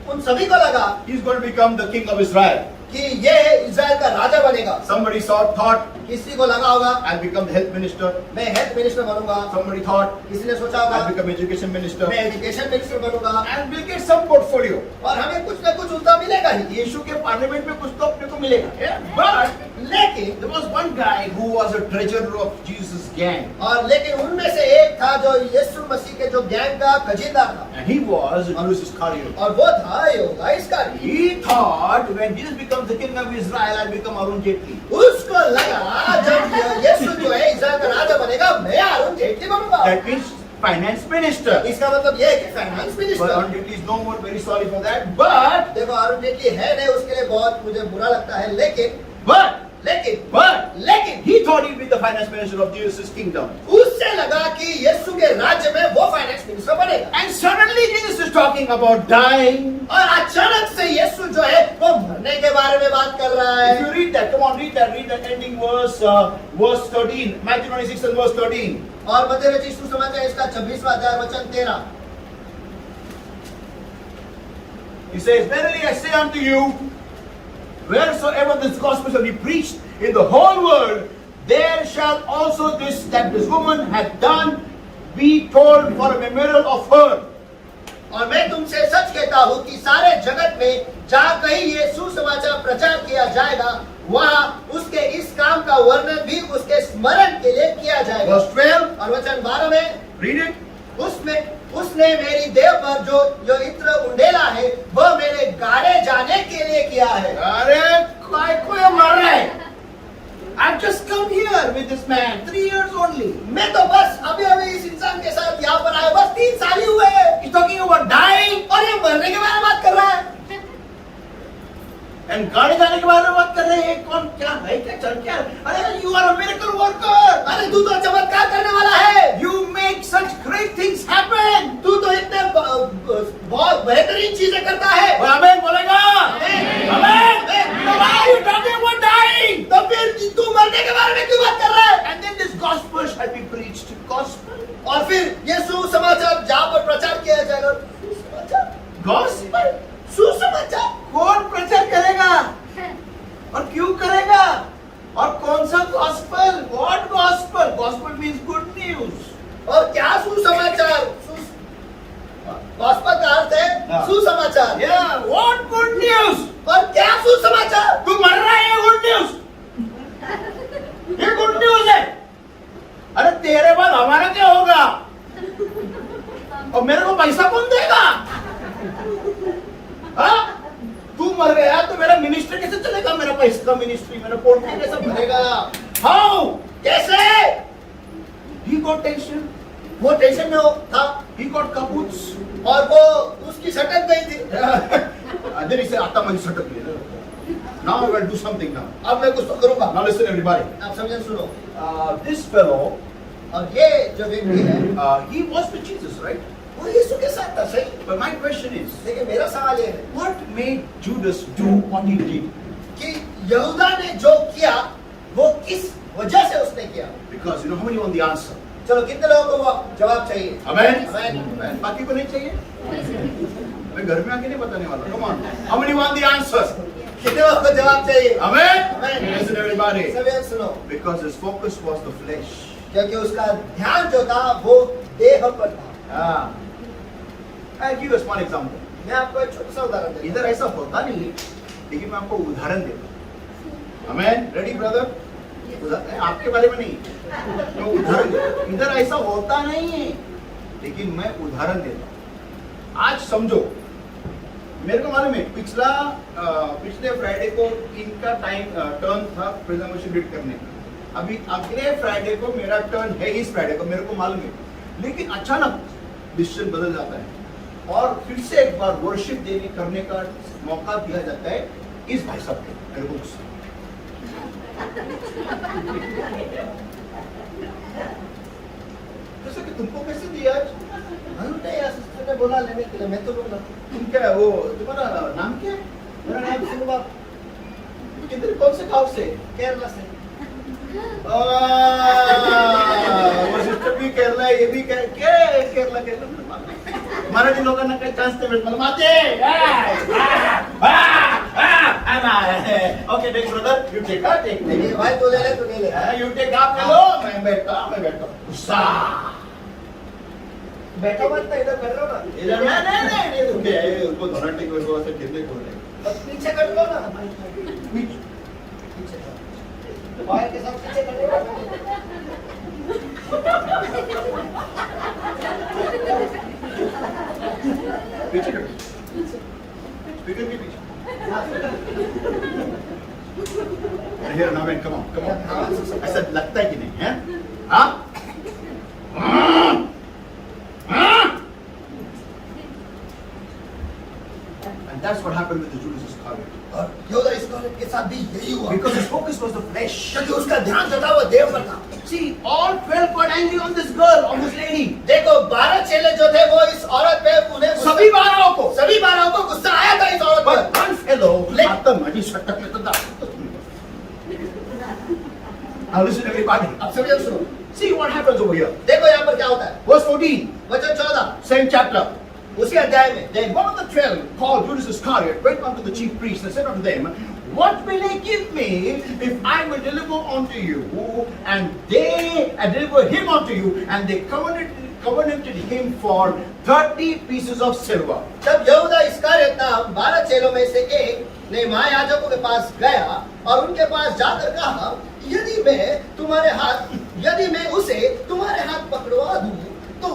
उन सभी को लगा he's going to become the king of Israel. कि ये इज़राइल का राजा बनेगा. Somebody thought किसी को लगा होगा I'll become the health minister. मैं हेल्थ मिनिस्टर बनूंगा. Somebody thought किसी ने सोचा होगा I'll become education minister. मैं एजुकेशन मिनिस्टर बनूंगा. And we'll get some portfolio. और हमें कुछ ना कुछ उनका मिलेगा ही. यीशु के पार्लियामेंट में कुछ तो अपने को मिलेगा. Yeah. But लेकिन there was one guy who was a treasurer of Jesus' gang. और लेकिन उनमें से एक था जो यीशु मसीह के जो गैंग का खजीनदार था. And he was Judas Iscariot. और वो था यहूदा इस्करियोत. He thought when Jesus becomes the king of Israel, I'll become Arun Jaitley. उसको लगा जब यीशु जो है इज़राइल का राजा बनेगा, मैं अरुण जेटली बनूंगा. That means finance minister. इसका मतलब ये है कि finance But minister. Arun Jaitley is no more, very sorry for that. But देखो अरुण जेटली है नहीं, उसके लिए बहुत मुझे बुरा लगता है, लेकिन he thought he'd be the finance minister of Jesus' kingdom. उससे लगा कि यीशु के राज्य में वो फाइनेंस मिनिस्टर बनेगा. And suddenly Jesus is talking about dying. और अचानक से यीशु जो है वो मरने के बारे में बात कर रहा If है. you read that, come on, read that ending verse 13, Matthew 26 and verse 13. और मत्ती रचित सुसमाचार इसका 26वां अध्याय वचन 13. He says, verily I say unto you, wheresoever this gospel shall be preached in the whole world, there shall also this that this woman hath done be told for a memorial of her. और मैं तुमसे सच कहता हूँ कि सारे जगत में जहाँ कहीं ये सुसमाचार प्रचार किया जाएगा, वहाँ उसके इस काम का वर्णन भी उसके स्मरण के लिए किया जाएगा. Verse 12, और वचन 12 में, read it. उसने मेरी देह पर जो इत्र उंडेला है, वह मेरे गाड़े जाने के लिए किया है. अरे कोई मर रहा है. I've just come here with this man, 3 years only. मैं तो बस अभी इस इंसान के साथ यहाँ पर आया, बस 3 साल ही हुए हैं. He's talking about dying. और ये मरने के बारे में बात कर रहा है. And गाड़ी जाने के बारे में बात कर रहे हैं. कौन क्या है, क्या चल क्या? अरे you are a miracle worker. अरे तू तो चमत्कार करने वाला है. You make such great things happen. तू तो इतने बहुत बेहतरीन चीजें करता है. और आमेन बोलेगा. आमेन. आमेन. So why are you talking about dying? तो फिर तू मरने के बारे में क्यों बात कर रहा है? And then this और फिर ये सुसमाचार जहाँ पर प्रचार किया जाएगा, सुसमाचार, गॉस्पेल सुसमाचार कौन प्रचार करेगा और क्यों करेगा? और कौन सा gospel? What gospel? Gospel means good news. और क्या सुसमाचार? गॉस्पेल का अर्थ हाँ। है सुसमाचार। या व्हाट गुड न्यूज? और क्या सुसमाचार? तू मर रहा है, ये गुड न्यूज, ये गुड न्यूज है। अरे तेरे बाद हमारा क्या होगा? और मेरे को पैसा कौन देगा? हाँ? तू मर गया तो मेरा मिनिस्ट्री कैसे चलेगा? मेरा पैसा का मिनिस्ट्री, मेरा पोर्टल कैसे भरेगा? हाउ? कैसे? He got tension, वो टेंशन में हो था he got kaputs. और वो उसकी सटक गई थी। Then he said, "Atta mani satak liya." Now I will do something now. अब मैं कुछ तो करूंगा। Now listen everybody. आप समझे, सुनो। This fellow, और ये जो व्यक्ति है, he was with Jesus, right? वो यीशु के साथ था, सही। But my question is, लेकिन मेरा सवाल ये है what made Judas do what he did? कि यहूदा ने जो किया वो किस वजह से उसने किया? Because you know how many want the answer? चलो, कितने लोगों को वो जवाब चाहिए? Amen? Amen. बाकी को नहीं चाहिए? मैं घर में आके नहीं बताने वाला. Come on. How many want the answers? कितने लोगों को जवाब चाहिए? Amen? Amen. Listen everybody. सभी सुनो, Because his focus was the flesh. क्योंकि उसका ध्यान जो था वो देह पर था। I'll give us one example. मैं आपको एक छोटा सा उदाहरण देता इधर ऐसा होता नहीं है, लेकिन मैं आपको उदाहरण देता हूँ. Amen? Ready brother? आपके बारे में नहीं, मैं उदाहरण देता हूँ. इधर ऐसा होता नहीं है, लेकिन मैं उदाहरण देता हूँ. आज समझो, मेरे को मालूम है पिछले फ्राइडे को इनका टर्न था प्रेजेंटेशन रीड करने का. अभी अगले फ्राइडे को मेरा टर्न है, इस फ्राइडे को मेरे को मालूम है, लेकिन अचानक डिसीजन बदल जाता है और फिर से एक बार वर्शिप करने का मौका दिया जाता है इस भाई साहब को. मेरे को गुस्सा, जैसे कि तुमको कैसे दिया आज? सिस्टर ने बोला लेने के लिए, मैं तो बोला। तुम क्या है वो, तुम्हारा नाम क्या है? मेरा नाम सुनवा, किधर, कौन से गांव से? केरला से। वो सिस्टर भी केरला है, ये भी केरला मराठी लोकांना काही चान्स नाही भेटत. मला माहिती okay take brother, you take नहीं भाई, तू ले ले, तू ले ले। यू टेक, आप ले लो, मैं बैठता. गुस्सा, बैठो मत ना, इधर कर लो ना। इधर नहीं रुके, उनको धोनाटे को ऐसे गिरने को नहीं. बस पीछे कर लो ना, पीछे भाई के साथ पीछे कर लो। पीछे कर, स्पीकर के पीछे. Here now, man, come on. ऐसा लगता है कि नहीं है? हाँ? And that's what happened with the Judas Iscariot. और यहूदा इस्करियोत के साथ भी यही हुआ, Because his focus was the flesh. क्योंकि उसका ध्यान जो था वो देह पर था। See, all 12 got angry on this girl, on this lady. देखो, 12 चेले जो थे वो इस औरत पे, उन्हें सभी 12 को. सभी 12 को गुस्सा आया था इस औरत But पर। one fellow, आता माझी सटक में तो दाखवतो तुम्ही. Now listen everybody. अब सभी लोग सुनो, See what happens over here. देखो यहाँ पर क्या होता है। Verse 14, वचन 14 same chapter. उसी अध्याय में, Then one of the 12, called Judas Iscariot, went unto the chief priests and said unto them, What will they give me if I will deliver unto you? And they deliver him unto you, and they covenanted him for 30 pieces of silver. तब यहूदा इस्करियोत नाम 12 चेलों में से एक ने महायाजकों के पास गया और उनके पास जाकर कहा, यदि मैं उसे तुम्हारे हाथ पकड़वा दूं तो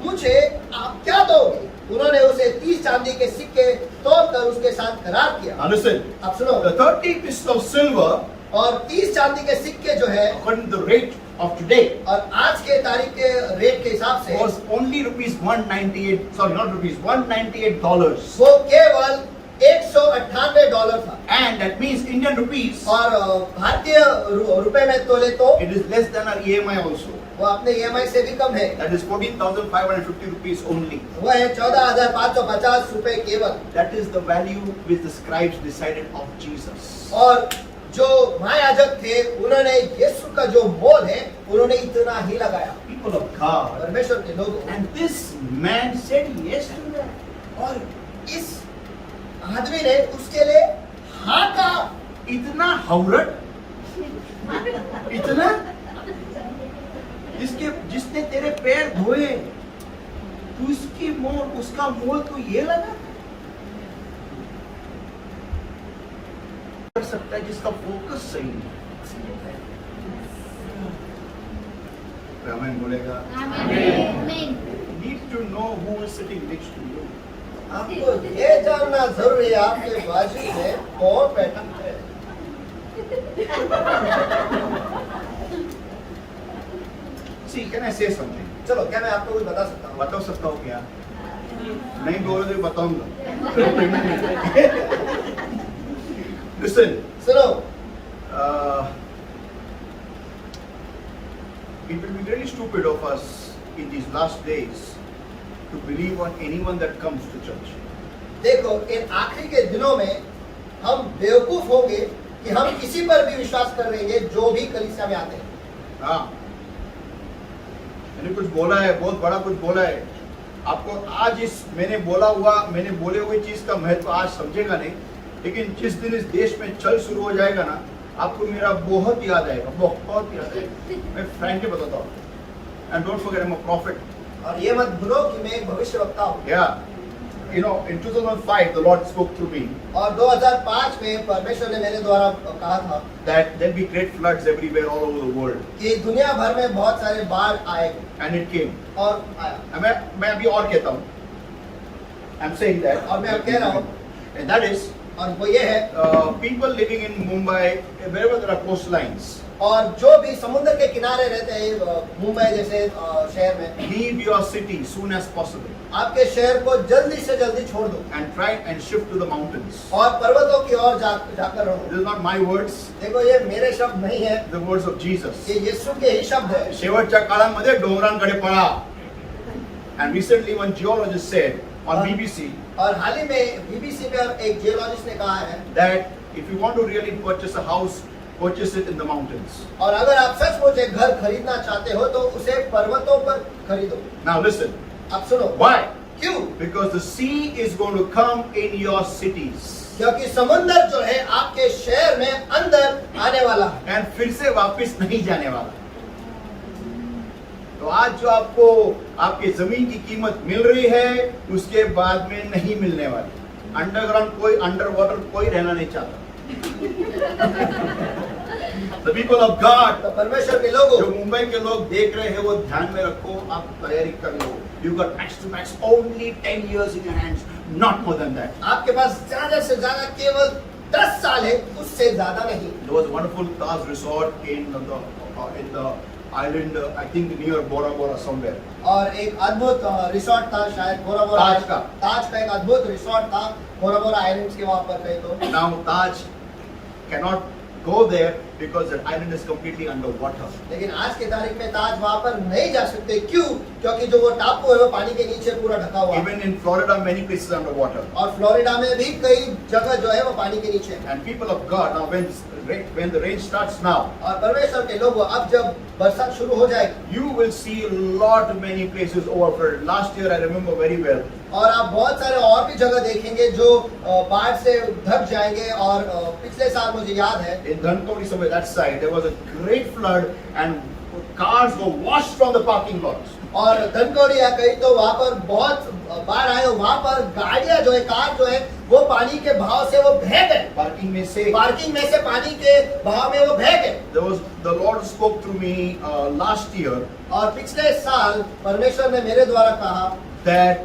मुझे आप क्या दोगे? उन्होंने उसे 30 चांदी के सिक्के तोड़कर उसके साथ करार किया. Now listen, अब सुनो, the 30 pieces of silver, और 30 चांदी के सिक्के जो है, according to the rate of today, और आज के तारीख के रेट के हिसाब से was only rupees 198, sorry not rupees, $198. वो केवल $198 था. And that means Indian rupees, और भारतीय रुपए में तोले तो it is less than our EMI also. वो अपने EMI से भी कम है. That is 14,550 rupees only. वो है 14,550 रुपए केवल. That is the value which the scribes decided of Jesus. और जो महायाजक थे उन्होंने यीशु का जो मोल है उन्होंने इतना ही लगाया। People of God. परमेश्वर के लोग, And this man said yes to that. और इस आदमी ने उसके लिए हाँ कहा। इतना हवरट, इतना, जिसने तेरे पैर धोए, तू उसका मोल तो ये लगा कर सकता है जिसका फोकस सही है। आमीन बोलेगा। Amen. Need to know who is sitting next to you. आपको ये जानना जरूरी है आपके बाजू में कौन बैठा है। See, can I say something? चलो, क्या मैं आपको कुछ बता सकता हूँ? बता सकता हूँ क्या? नहीं बोलोगे बताऊंगा। Listen, सुनो, it will be really stupid of us in these last days to believe on anyone that comes to church. देखो, इन आखिरी के दिनों में हम बेवकूफ होंगे कि हम किसी पर भी विश्वास कर लेंगे जो भी कलीसिया में आते हैं। हाँ, मैंने कुछ बोला है, बहुत बड़ा कुछ बोला है। आपको आज मैंने बोले हुए चीज का महत्व आज समझेगा नहीं, लेकिन जिस दिन इस देश में चल शुरू हो जाएगा ना, आपको मेरा बहुत याद आएगा, बहुत याद आएगा। मैं फ्रैंकली बताता हूँ। And don't forget I am a profit. और ये मत भूलो कि मैं एक भविष्यवक्ता हूँ। Yeah, you know, in 2005 the Lord spoke to me और 2005 में परमेश्वर ने मेरे द्वारा कहा था that there'll be great floods everywhere all over the world, कि दुनिया भर में बहुत सारे बाढ़ आएंगे, and it came. और आया। मैं अभी और कहता हूँ। I'm saying that. और मैं अब कह रहा हूँ, And that is और वो ये है, people living in Mumbai, wherever there are coastlines, और जो भी समुद्र के किनारे रहते हैं, मुंबई जैसे शहर में, leave your city soon as possible आपके शहर को जल्दी से जल्दी छोड़ दो and try and shift to the mountains. और पर्वतों की ओर जाकर रहो। This is not my words, देखो, ये मेरे शब्द नहीं है, the words of Jesus. ये यीशु के ही शब्द है। शेवटच्या काळामध्ये डोंगरांकडे पळा. And recently one geologist said on BBC और हाल ही में बीबीसी में एक जियोलॉजिस्ट ने कहा है that if you want to really purchase a house, purchase it in the mountains. और अगर आप सचमुच एक घर खरीदना चाहते हो तो उसे पर्वतों पर खरीदो। Now listen, अब सुनो, why? क्यों? Because the sea is going to come in your cities. क्योंकि समुद्र जो है आपके शहर में अंदर आने वाला है And फिर से वापस नहीं जाने वाला। तो आज जो आपको आपके जमीन की कीमत मिल रही है, उसके बाद में नहीं मिलने वाली। अंडरग्राउंड कोई, अंडर वाटर कोई रहना नहीं चाहता। The people of God, तो परमेश्वर के लोगों, जो मुंबई के लोग देख रहे हैं वो ध्यान में रखो, आप तैयारी कर लो। You got max to max only 10 years in your hands, not more than that. आपके पास ज्यादा से ज्यादा केवल 10 साल है, उससे ज्यादा नहीं। There was a wonderful Taj resort in the island, I think near Bora Bora somewhere. और एक अद्भुत रिसोर्ट था, शायद बोरा बोरा ताज का एक अद्भुत रिसोर्ट था बोरा बोरा आइलैंड्स के वहां पर गए तो। Now Taj cannot go there because that island is completely underwater. लेकिन आज के तारीख में ताज वहां पर नहीं जा सकते। क्यों? क्योंकि जो वो टापू है वो पानी के नीचे पूरा ढका हुआ है। Even in Florida, many places are underwater. और फ्लोरिडा में भी कई जगह जो है वो पानी के नीचे है। And people of God, now when the rain starts now, और परमेश्वर के लोग अब जब बरसात शुरू हो जाएगी, you will see many places overflowed. Last year I remember very well. और आप बहुत सारे और भी जगह देखेंगे जो बाढ़ से ढक जाएंगे। और पिछले साल मुझे याद है In Dhankodi somewhere that side, there was a great flood and cars were washed from the parking lots. और धनकौड़ी या कहीं तो वहाँ पर बहुत बाढ़ आए, वहाँ पर गाड़ियाँ जो है, कार जो है, वो पानी के बहाव से वो बह गए। पार्किंग में से पानी के बहाव में वो बह गए। The Lord spoke through me last year और पिछले साल परमेश्वर ने मेरे द्वारा कहा that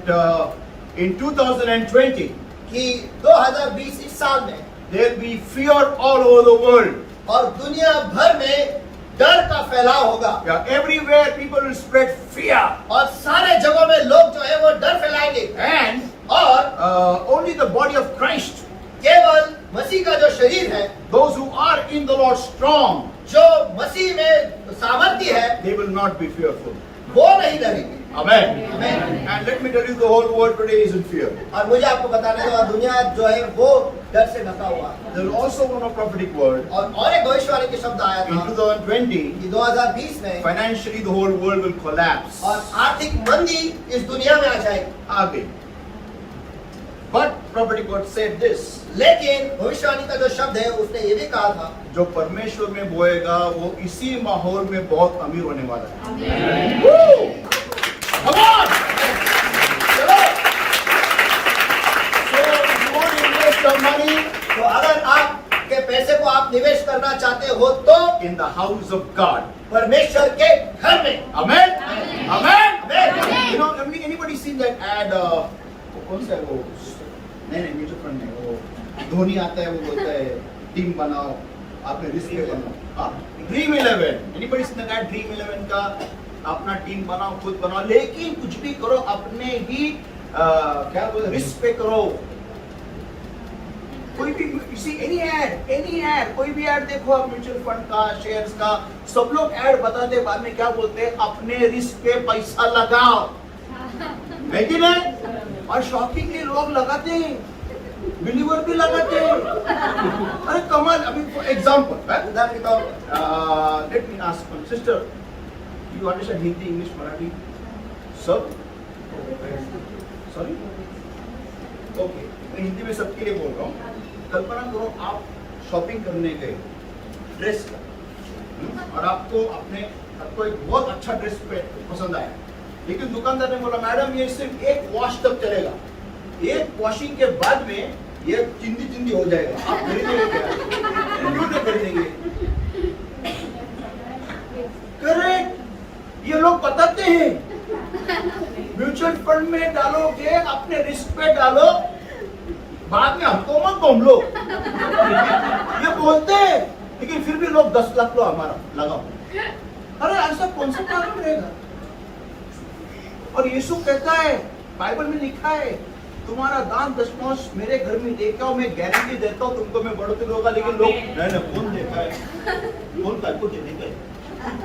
in 2020 कि 2020 इस साल में there will be fear all over the world. और दुनिया भर में डर का फैलाव होगा। Yeah, everywhere people will spread fear. और सारे जगहों में लोग जो है वो डर फैलाएंगे। And और only the body of Christ, केवल मसीह का जो शरीर है, those who are in the Lord strong, जो मसीह में सामर्थ्य है, they will not be fearful. वो नहीं डरेंगे। Amen. Amen. And let me tell you, the whole world today is in fear. और मुझे आपको बताने दो, दुनिया जो है वो डर से ढका हुआ है। There is also one of prophetic word. और एक भविष्यवाणी के शब्द आया In था 2020, कि 2020 में financially the whole world will collapse. और आर्थिक मंदी इस दुनिया में आ जाएगी। Aage. But prophetic word said this. लेकिन भविष्यवाणी का जो शब्द है उसने ये भी कहा था, जो परमेश्वर में बोएगा वो इसी माहौल में बहुत अमीर होने वाला है। Amen. Woo! Come on! चलो! So if you want to invest your money तो अगर आपके पैसे को आप निवेश करना चाहते हो तो in the house of God. परमेश्वर के घर में। Amen? Amen? Amen. You know, anybody seen that ad? कौन सा है वो? नहीं म्यूचुअल फंड नहीं, वो धोनी आता है, वो बोलता है टीम बनाओ, आपने रिस्क पे बनाओ। Dream 11, anybody seen that dream 11 का अपना टीम बनाओ, खुद बनाओ, लेकिन कुछ भी करो अपने ही क्या बोलते रिस्क पे करो। कोई भी एनी ऐड कोई भी ऐड देखो आप, म्यूचुअल फंड का, शेयर्स का, सब लोग ऐड बताते हैं, बाद में क्या बोलते हैं, अपने रिस्क पे पैसा लगाओ, है कि नहीं? और शॉकिंग के लोग लगाते हैं, बिलीवर भी लगाते हैं। अरे कमाल। अभी फॉर एग्जांपल उदाहरण के तौर पर let me ask one sister, you understand Hindi, English, Marathi सब? सॉरी, ओके, मैं हिंदी में सबके लिए बोल रहा हूँ। कल्पना करो आप शॉपिंग करने गए ड्रेस का, और आपको एक बहुत अच्छा ड्रेस पसंद आया, लेकिन दुकानदार ने बोला मैडम ये सिर्फ एक वॉश तक चलेगा, एक वॉशिंग के बाद में ये चिंदी हो जाएगा, आप खरीदेंगे क्या? क्यों नहीं खरीदेंगे? करेक्ट, ये लोग बताते हैं म्यूचुअल फंड में डालोगे, अपने रिस्क पे डालो, बाद में हमको मत बोल लो, ये बोलते हैं, लेकिन फिर भी लोग 10 लाख लो हमारा लगाओ। अरे ऐसा कौन सा कारण रहेगा? और यीशु कहता है, बाइबल में लिखा है, तुम्हारा दान दशमांश मेरे घर में लेके आओ, मैं गारंटी देता हूँ तुमको मैं बढ़ोतरी होगा। लेकिन लोग नहीं कौन देखा है, कौन का कुछ नहीं गए,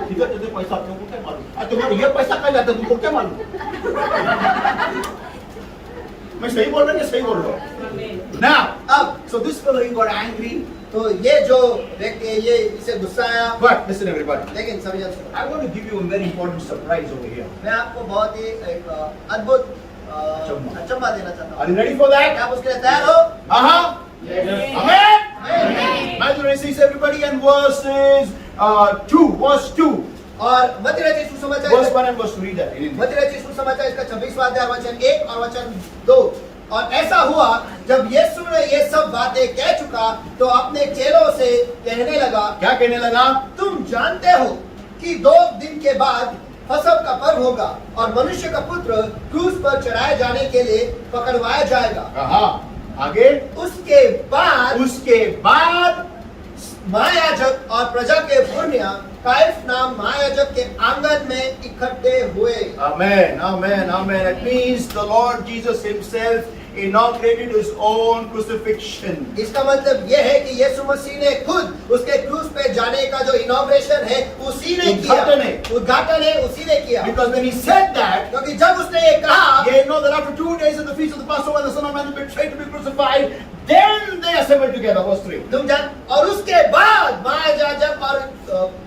ठीक है तुझे पैसा आप लोगों को क्या मालूम, तुम्हारा ये पैसा कहाँ जाता है तुमको क्या मालूम? मैं सही बोल रहा हूँ, सही बोल रहा हूँ। Now, so this fellow he got angry. तो ये जो व्यक्ति है ये इसे गुस्सा आया। But listen everybody, लेकिन सभी जन सुनो, I want to give you a very important surprise over here. मैं आपको बहुत ही एक अद्भुत अचंभा देना चाहता Are हूँ। you ready for that? क्या आप उसके लिए तैयार हो? Amen. Matthew 26 everybody, and verses 2, verse 2. और मत्ती रचित सुसमाचार Verse 1 and verse 2, read that in English. मत्ती रचित सुसमाचार इसका 26वां अध्याय वचन 1 और वचन 2। और ऐसा हुआ जब यीशु ने ये सब बातें कह चुका तो अपने चेलों से कहने लगा, क्या कहने लगा? तुम जानते हो कि 2 दिन के बाद फसह का पर्व होगा और मनुष्य का पुत्र क्रूस पर चढ़ाए जाने के लिए पकड़वाया जाएगा। आगे उसके बाद महायाजक और प्रजा के पुरनिया काइफ नाम महायाजक के आंगन में इकट्ठे हुए। Amen, amen, amen. It means the Lord Jesus himself inaugurated his own crucifixion. इसका मतलब यह है कि यीशु मसीह ने खुद उसके क्रूस पे जाने का जो इनॉग्रेशन है उसी ने किया, उद्घाटन है उसी ने किया। Because when he said that, क्योंकि जब उसने ये कहा, you know that after 2 days of the feast of the Passover, the Son of Man will be betrayed to be crucified. Then they assembled together. Verse 3. तुम जान, और उसके बाद महायाजक और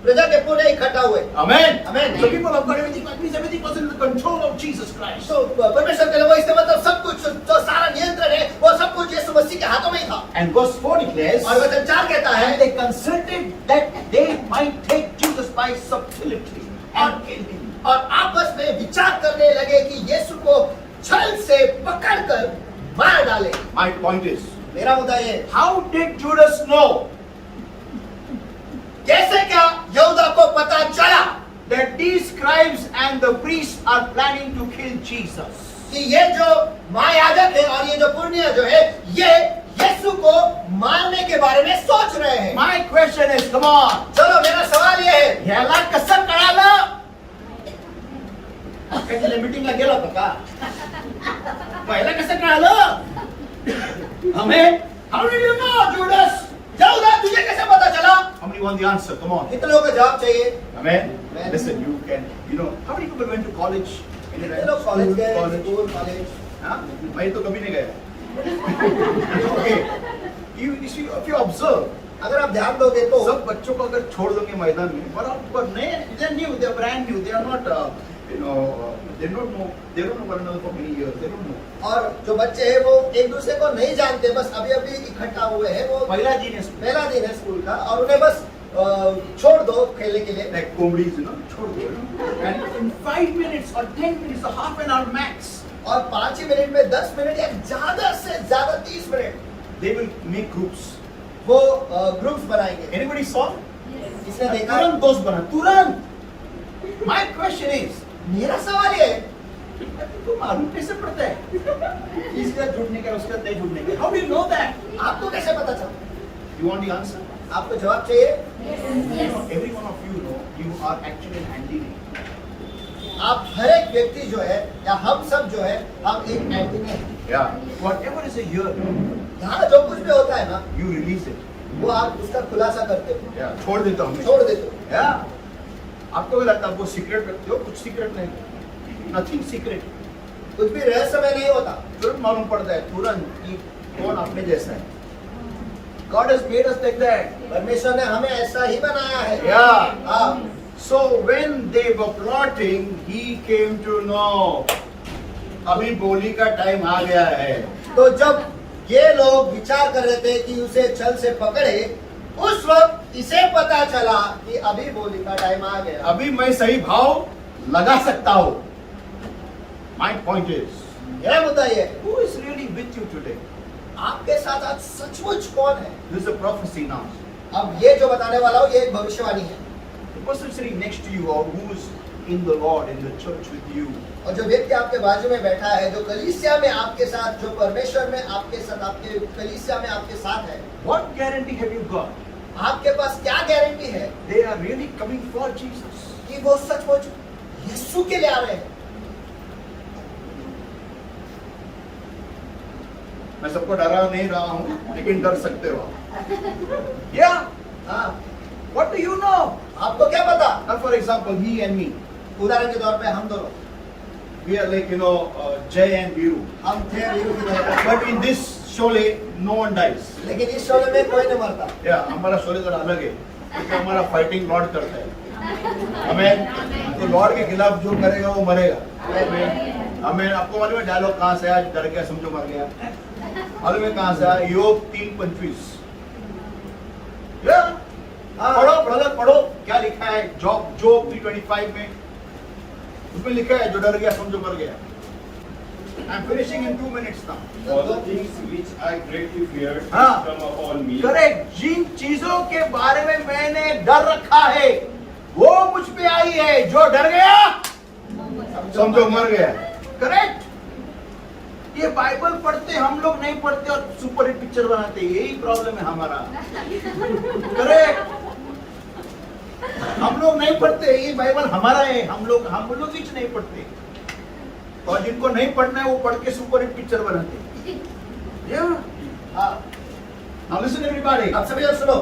प्रजा के पुरनिया इकट्ठा हुए। Amen. Amen. So people have got everything. That means everything was in the control of Jesus Christ. तो परमेश्वर के लिए इसका मतलब सब कुछ जो सारा नियंत्रण है वो सब कुछ यीशु मसीह के हाथों में ही था। And verse 4 declares, और वचन 4 कहता है, and they concerted that they might take Jesus by subtlety and kill him. और आपस में विचार करने लगे कि यीशु को छल से पकड़कर मार डाले। My point is, मेरा मुद्दा ये, how did Judas know कैसे क्या यहूदा को पता चला that these scribes and the priests are planning to kill Jesus? कि ये जो महायाजक है और ये जो पुरनिया जो है ये यीशु को मारने के बारे में सोच रहे हैं? My question is, come on, चलो मेरा सवाल ये है, याला कसं कळालं? कधी मीटिंगला गेला होता का? पहिला कसं कळालं? Amen. How did you know, Judas? यहूदा तुझे कैसे पता चला? How many want the answer? Come on. कितने लोगों को जवाब चाहिए? Amen. Amen. Listen, you know, how many people went to college कितने लोग कॉलेज गए, कॉलेज। School, college? हाँ, मैं तो कभी नहीं गया। Okay. If you observe, अगर आप ध्यान दोगे तो सब बच्चों को अगर छोड़ दोगे मैदान में, बराबर नए, they are new, they are brand new, they are not, they don't know one another for many years, they don't know. और जो बच्चे हैं वो एक दूसरे को नहीं जानते, बस अभी अभी इकट्ठा हुए हैं, वो पहला दिन है स्कूल, पहला दिन है स्कूल का और उन्हें बस छोड़ दो खेलने के लिए। like comedies, छोड़ दो, and in 5 minutes or 10 minutes or half an hour max, और 5 ही मिनट में 10 मिनट या ज्यादा से ज्यादा 30 minute they will make groups. वो ग्रुप्स बनाएंगे। Anybody saw? इसने देखा? तुरंत दोस्त बना, तुरंत। My question is, मेरा सवाल ये है, तुम मालूम कैसे पड़ता है? इसका झूठने का, उसका नहीं झूठने का। How do you know that? आपको कैसे पता चला? You want the answer? आपको जवाब चाहिए? Every one of you know you are actually an antenna. आप हर एक व्यक्ति जो है या हम सब जो है हम एक एंटीना हैं। Yeah. Whatever is a here, यहाँ जो कुछ भी होता है ना you release it. वो आप उसका खुलासा करते हो, Yeah. छोड़ देता हूँ मैं। छोड़ देते हो। Yeah. आपको क्या लगता है वो सीक्रेट रखते हो? कुछ सीक्रेट नहीं, नथिंग सीक्रेट। कुछ भी रहस्यमय नहीं होता, तुरंत मालूम पड़ता है, तुरंत कि कौन अपने जैसा है। God has made us like that. परमेश्वर ने हमें ऐसा ही बनाया है। Yeah. हाँ, So when they were plotting, he came to know. अभी बोली का टाइम आ गया है। तो जब ये लोग विचार कर रहे थे कि उसे छल से पकड़े, उस वक्त इसे पता चला कि अभी बोली का टाइम आ गया। अभी मैं सही भाव लगा सकता हूँ। My point is, यह मुद्दा ये है, who is really with you today? आपके साथ आज सचमुच कौन है? This is a prophecy now. अब ये जो बताने वाला हूँ ये एक भविष्यवाणी है। The person sitting next to you or who is in the Lord, in the church with you, और जो व्यक्ति आपके बाजू में बैठा है, जो कलीसिया में आपके साथ, जो परमेश्वर में आपके साथ, आपके कलीसिया में आपके साथ है, what guarantee have you got? आपके पास क्या गारंटी है They are really coming for Jesus. कि वो सचमुच यीशु के लिए आ रहे हैं? मैं सबको डरा नहीं रहा हूँ, लेकिन डर सकते हो आप। Yeah. हाँ, What do you know? आपको क्या पता? Now, for example, he and me, उदाहरण के तौर पे हम दोनों, we are like Jay and Viru. हम थे वीरू की तरह, But in this Sholay, no one dies. लेकिन इस शोले में कोई नहीं मरता। Yeah, हमारा शोले थोड़ा अलग है, क्योंकि हमारा फाइटिंग लॉर्ड करता है। हमें तो लॉर्ड के खिलाफ जो करेगा वो मरेगा। हमें आपको मालूम है डायलॉग कहाँ से आया? डर गया समझो मर गया। मालूम है कहाँ से आया? योग 3:25। पढ़ो ब्रदर पढ़ो, क्या लिखा है जॉब 3:25 में? उसमें लिखा है जो डर गया समझो मर गया। I'm finishing in 2 minutes now. All the things which I greatly feared हाँ। come upon me. करेक्ट, जिन चीजों के बारे में मैंने डर रखा है वो मुझ पे आई है। जो डर गया समझो मर गया। करेक्ट। ये बाइबल पढ़ते हम लोग नहीं पढ़ते और सुपर हिट पिक्चर बनाते, यही प्रॉब्लम है हमारा। करेक्ट, हम लोग नहीं पढ़ते, ये बाइबल हमारा है, हम लोग ही नहीं पढ़ते, और जिनको नहीं पढ़ना है वो पढ़ के सुपर हिट पिक्चर बनाते। Yeah. हाँ, Now listen everybody. अब सभी लोग सुनो,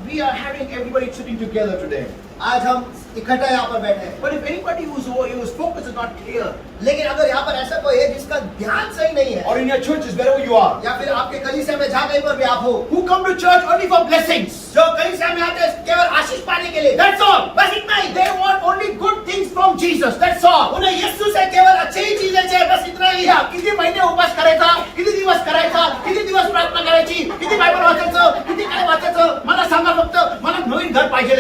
we are having everybody sitting together today. आज हम इकट्ठा यहाँ पर बैठे हैं, But if anybody whose focus is not clear, लेकिन अगर यहाँ पर ऐसा कोई है जिसका ध्यान सही नहीं है, or in your churches wherever you are, या फिर आपके कलीसिया में जहाँ कहीं पर भी आप हो, who come to church only for blessings, जो कलीसिया में आते हैं केवल आशीष पाने के लिए, that's all. बस इतना ही। They want only good things from Jesus. That's all. उन्हें यीशु से केवल अच्छी ही चीजें चाहिए, बस इतना ही। या किती महिने उपास करायचा, किती दिवस करायचा, किती दिवस प्रार्थना करायची, किती बायबल वाचायचं, किती काय वाचायचं, मला सांगा फक्त, मला नवीन घर पाहिजे,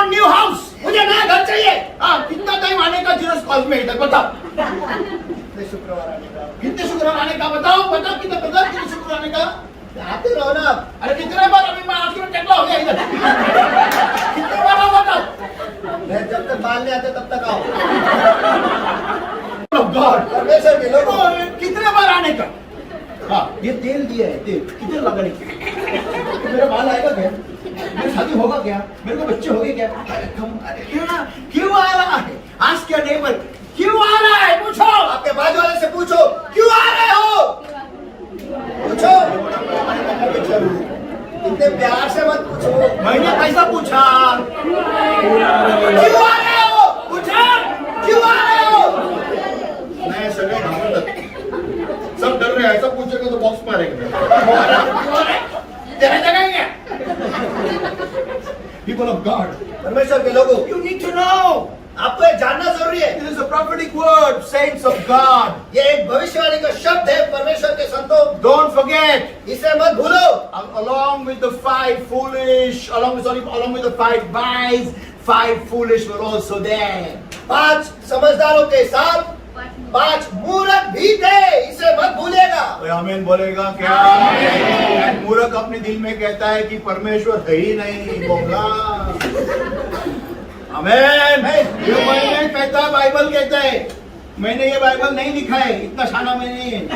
न्यू हाउस, मुझे नया घर चाहिए। हाँ, कितना टाइम आने का जीसस कॉल में इधर बताओ, कितने शुक्रवार आने का, कितने शुक्रवार आने का बताओ कितने शुक्रवार आने का। आते रहो ना। अरे कितने बार अभी मैं आपके में टकला हो गया इधर, कितने बार आओ बताओ। मैं जब तक बाल नहीं आते तब तक आओ। गॉड, परमेश्वर के लोगों, कितने बार आने का। हाँ, ये तेल दिया है, तेल कितने लगाने का? मेरा बाल आएगा क्या? मेरी शादी होगा क्या? मेरे को बच्चे होंगे क्या? क्यों आ रहा है? आज क्या नेबर क्यों आ रहा है? पूछो, आपके बाजू वाले से पूछो, क्यों आ रहे हो? पूछो, इतने प्यार से मत पूछो। मैंने कैसा पूछा? क्यों आ रहे हो? पूछो। जानना जरूरी है। It is a prophetic word, saints of God. ये एक भविष्यवाणी का शब्द है परमेश्वर के संतों, Don't forget, इसे मत भूलो। along with the five foolish, along with the five wise, five foolish were also there. 5 समझदारों के साथ 5 मूर्ख भी थे, इसे मत भूलिएगा। कोई आमीन बोलेगा क्या? And मूर्ख अपने दिल में कहता है कि परमेश्वर है ही नहीं, बोला आमीन। ये मैंने कहता है, बाइबल कहता है, मैंने ये बाइबल नहीं लिखा है, इतना शाना मैंने।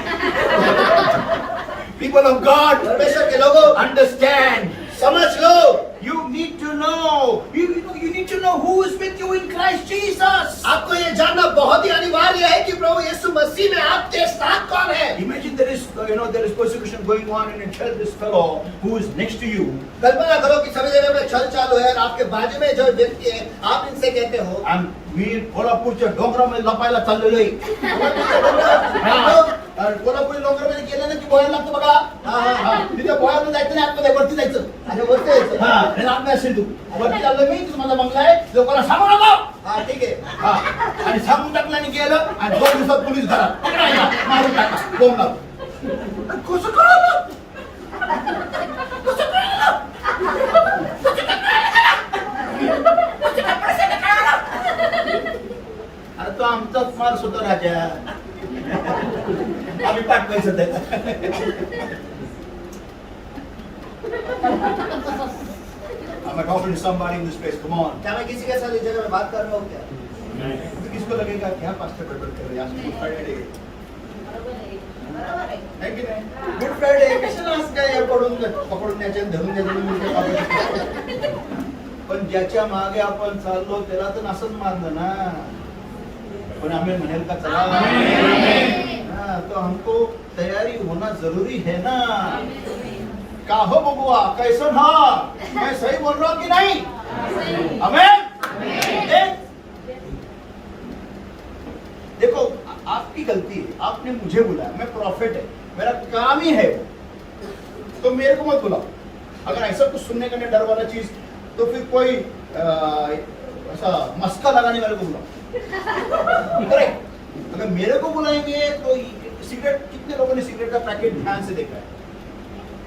People of God, परमेश्वर के लोगों, understand. समझ लो। You need to know. You need to know who is with you in Christ Jesus. आपको ये जानना बहुत ही अनिवार्य है कि प्रभु यीशु मसीह में आपके साथ कौन है। Imagine there is persecution going on, and you tell this fellow who is next to you, कल्पना करो कि सभी जगह में छल चालू है और आपके बाजू में जो व्यक्ति है, आप इनसे कहते हो and we कोल्हापूरच्या डोंगरामध्ये लपायला चाललेलो कोल्हापुरी डोंगरामध्ये गेलं ना की बोलायला लागतं बघा. तिथे बोलायला जायचं नाही, आतमध्ये वरती जायचं. अच्छा वरती यायचं. आणि आपलं असेल तू वरती चाललो मी, तुझा माझा बंगला आहे, लोकांना सांगू नको. हाँ ठीक है. आणि सांगून टाकलं आणि गेलं, आणि 2 दिवसात पोलीस घरात पकडायला, मारून टाका, बोंबला. कसं कळलं? कसं कळलं? अरे तो आमचाच मार होता राजा. आम्ही पाठवायचं त्याला. I'm talking to somebody in this place. Come on. क्या मैं किसी के साथ इस जगह में बात कर रहा हूँ क्या? किसको लगेगा क्या पास्टर गड़बड़ कर रहे हैं? आज गुड फ्राइडे है की नाही? गुड फ्राइडे कशाला असं काय पकडून न्यायचे आणि धरून न्यायचे? पण ज्याच्या मागे आपण चाललो त्याला तर असंच मारलं ना. पण आम्ही म्हणेल का चला, हाँ, तो हमको तैयारी होना जरूरी है ना. का हो बबुआ, कैसन हा? मैं सही बोल रहा हूँ कि नहीं? आमीन. देखो आपकी गलती है, आपने मुझे बुलाया, मैं प्रॉफिट है, मेरा काम ही है वो, तो मेरे को मत बुलाओ. अगर ऐसा कुछ सुनने का नहीं डर वाला चीज, तो फिर कोई ऐसा मस्का लगाने वाले को बुलाओ. करेक्ट. अगर मेरे को बुलाएंगे तो सिगरेट, कितने लोगों ने सिगरेट का पैकेट ध्यान से देखा है?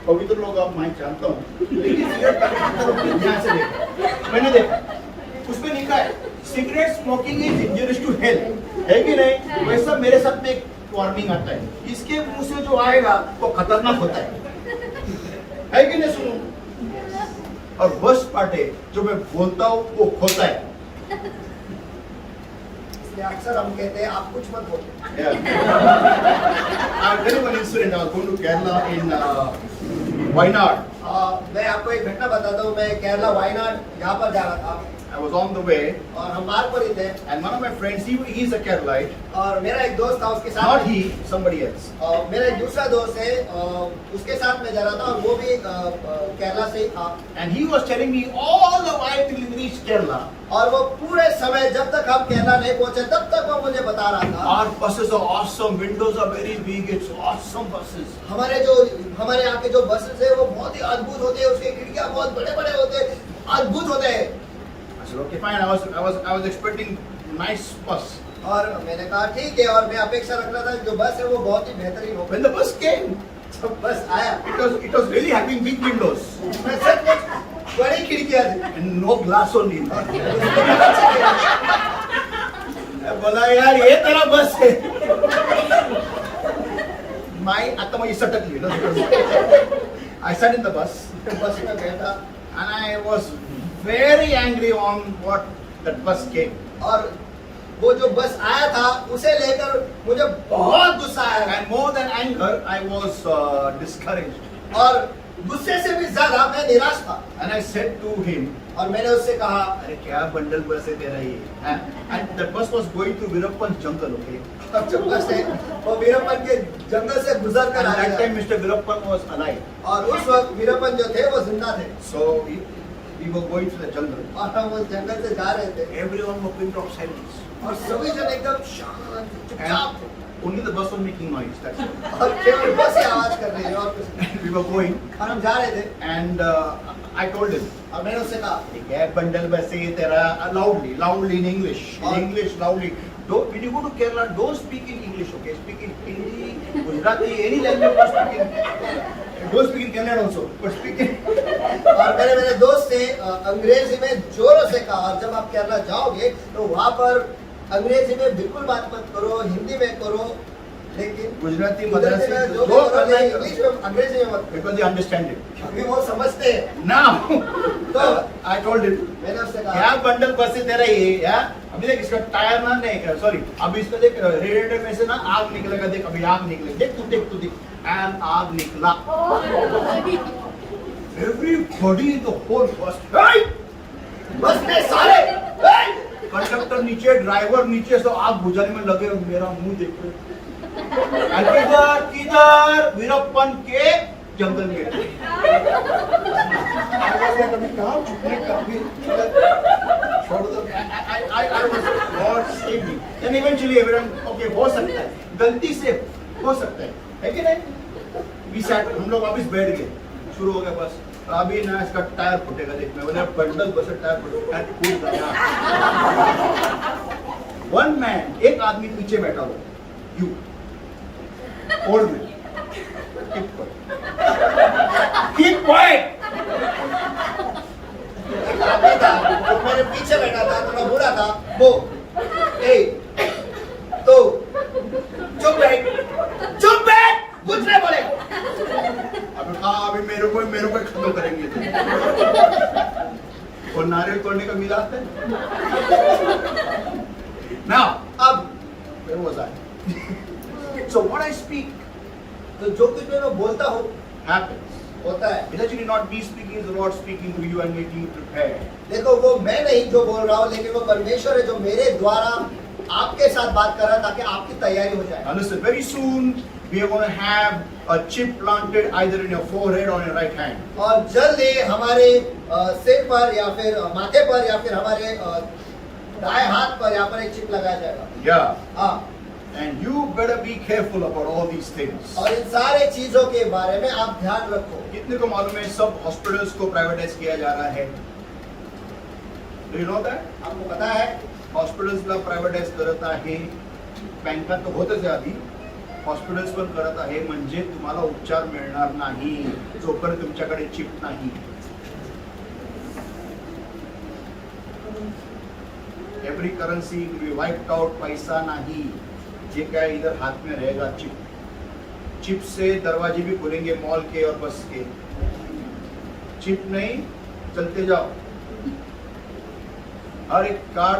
पवित्र लोग आप मैं जानता हूँ, लेकिन सिगरेट पैकेट कितने लोगों ने ध्यान से देखा? मैंने देखा, उसमें लिखा है cigarette smoking is injurious to health, है कि नहीं? वैसा मेरे साथ में एक वार्निंग आता है, इसके मुंह से जो आएगा वो खतरनाक होता है कि नहीं? सुनो, और वर्स्ट पार्ट है जो मैं बोलता हूँ वो होता है. अक्सर हम कहते हैं आप कुछ मत बोलो. I'll tell you one incident. I was going to Kerala in Wayanad. मैं आपको एक घटना बताता हूँ. मैं केरला वायनाड यहाँ पर जा रहा था. I was on the way, और हम मार्ग पर ही थे. and one of my friends, he's a Keralite. और मेरा एक दोस्त था, उसके साथ Not he, somebody else. मेरा एक दूसरा दोस्त है, उसके साथ मैं जा रहा था और वो भी केरला से ही था. And he was telling me all the way till we reached Kerala. और वो पूरे समय जब तक हम केरला नहीं पहुंचे तब तक वो मुझे बता रहा था. Our buses are awesome. Windows are very big. It's awesome buses. हमारे यहाँ के जो बसेस है वो बहुत ही अद्भुत होते हैं. उसके खिड़कियाँ बहुत बड़े बड़े होते हैं, अद्भुत होते हैं. I said, okay, fine. I was expecting nice bus. और मैंने कहा ठीक है, और मैं अपेक्षा रख रहा था जो बस है वो बहुत ही बेहतरीन हो. When the bus came, जब बस आया, it was really having big windows मैं सचमुच बड़ी खिड़कियाँ थी. and no glass only. बोला यार ये तेरा बस है. आता माझी सटकली ना. I sat in the bus बस में बैठा and I was very angry on what that bus came. और वो जो बस आया था उसे लेकर मुझे बहुत गुस्सा आया. And more than anger, I was discouraged. और गुस्से से भी ज्यादा मैं निराश था. And I said to him, और मैंने उससे कहा, अरे क्या बंडल बस है तेरा ये? And the bus was going through Virappan jungle, okay? अब जब बस है वो वीरप्पन के जंगल से गुजर कर And that आया. time Mr. Virappan was alive. और उस वक्त वीरप्पन जो थे वो जिंदा थे. So we were going through the jungle. और हम उस जंगल से जा रहे थे Everyone was pin drop silence. और सभी जन एकदम शांत चुपचाप थे. And only the bus was making noise. That's it. और केवल बस ही आवाज कर रही है और कुछ नहीं. And we were going, और हम जा रहे थे. and I told him, और मैंने उससे कहा ठीक है बंडल बसे तेरा loudly in English, loudly. When you go to Kerala, don't speak in English, okay? Speak in Hindi, Gujarati, any language. Don't speak in Kannada also, but speak in. और मैंने मेरे दोस्त से अंग्रेजी में जोरों से कहा, और जब आप केरला जाओगे तो वहाँ पर अंग्रेजी में बिल्कुल बात मत करो, हिंदी में करो, लेकिन गुजराती गुजराती में जो भी करो, लेकिन इंग्लिश में अंग्रेजी में मत करो, because they understand it. क्योंकि वो समझते हैं। Now, तो I told him, मैंने उससे क्या कहा बंडल बसे तेरा ये या अभी देख इसका टायर ना नहीं सॉरी अभी इसका देख रेडिएटर में से ना आग निकलेगा देख अभी आग निकलेगा देख तू देख एंड आग निकला एवरीबॉडी इन द होल बस में सारे कंडक्टर नीचे ड्राइवर नीचे सब आग बुझाने में लगे और मेरा मुंह देख किधर वीरप्पन के जंगल में कहा छुपने का छोड़ दो I was God save me. Then eventually everyone okay हो सकता है गलती से हो सकता है कि नहीं we sat हम लोग वापस बैठ गए शुरू हो गया बस अभी ना इसका टायर फूटेगा देख मैं बोले बंडल बस टायर फूट गया वन मैन एक आदमी पीछे बैठा हो you old man keep quiet तो मेरे पीछे बैठा था, थोड़ा बुरा था, वो ए तो चुप बैठ कुछ नहीं बोले अभी मेरे को खत्म करेंगे और नारियल तोड़ने का मिला है ना अब where was I? So what I speak तो जो कुछ मैं बोलता हूँ happens. होता है। It's actually not me speaking, it's the Lord speaking to you and making you prepared. देखो वो मैं नहीं जो बोल रहा हूँ, लेकिन वो परमेश्वर है जो मेरे द्वारा आपके साथ बात कर रहा है ताकि आपकी तैयारी हो जाए। Now listen, very soon we are going to have a chip planted either in your forehead or in your right hand. और जल्दी हमारे सिर पर या फिर माथे पर या फिर हमारे दाएं हाथ पर यहाँ पर एक चिप लगाया जाएगा। Yeah. हाँ। And you better be careful about all these things. और इन सारे चीजों के बारे में आप ध्यान रखो। कितने को मालूम है सब हॉस्पिटल्स को प्राइवेटाइज किया जा रहा है? Do you know that? आपको पता है हॉस्पिटल्सला प्रायव्हेटाइज करत आहे बँका तर होतच आहे आधी हॉस्पिटल्स पण करत आहे म्हणजे तुम्हाला उपचार मिळणार नाही जोपर्यंत तुमच्याकडे चिप नाही every currency will be wiped out पैसा नहीं जे क्या इधर हाथ में रहेगा चिप से दरवाजे भी खुलेंगे मॉल के और बस के चिप नहीं चलते जाओ हर एक कार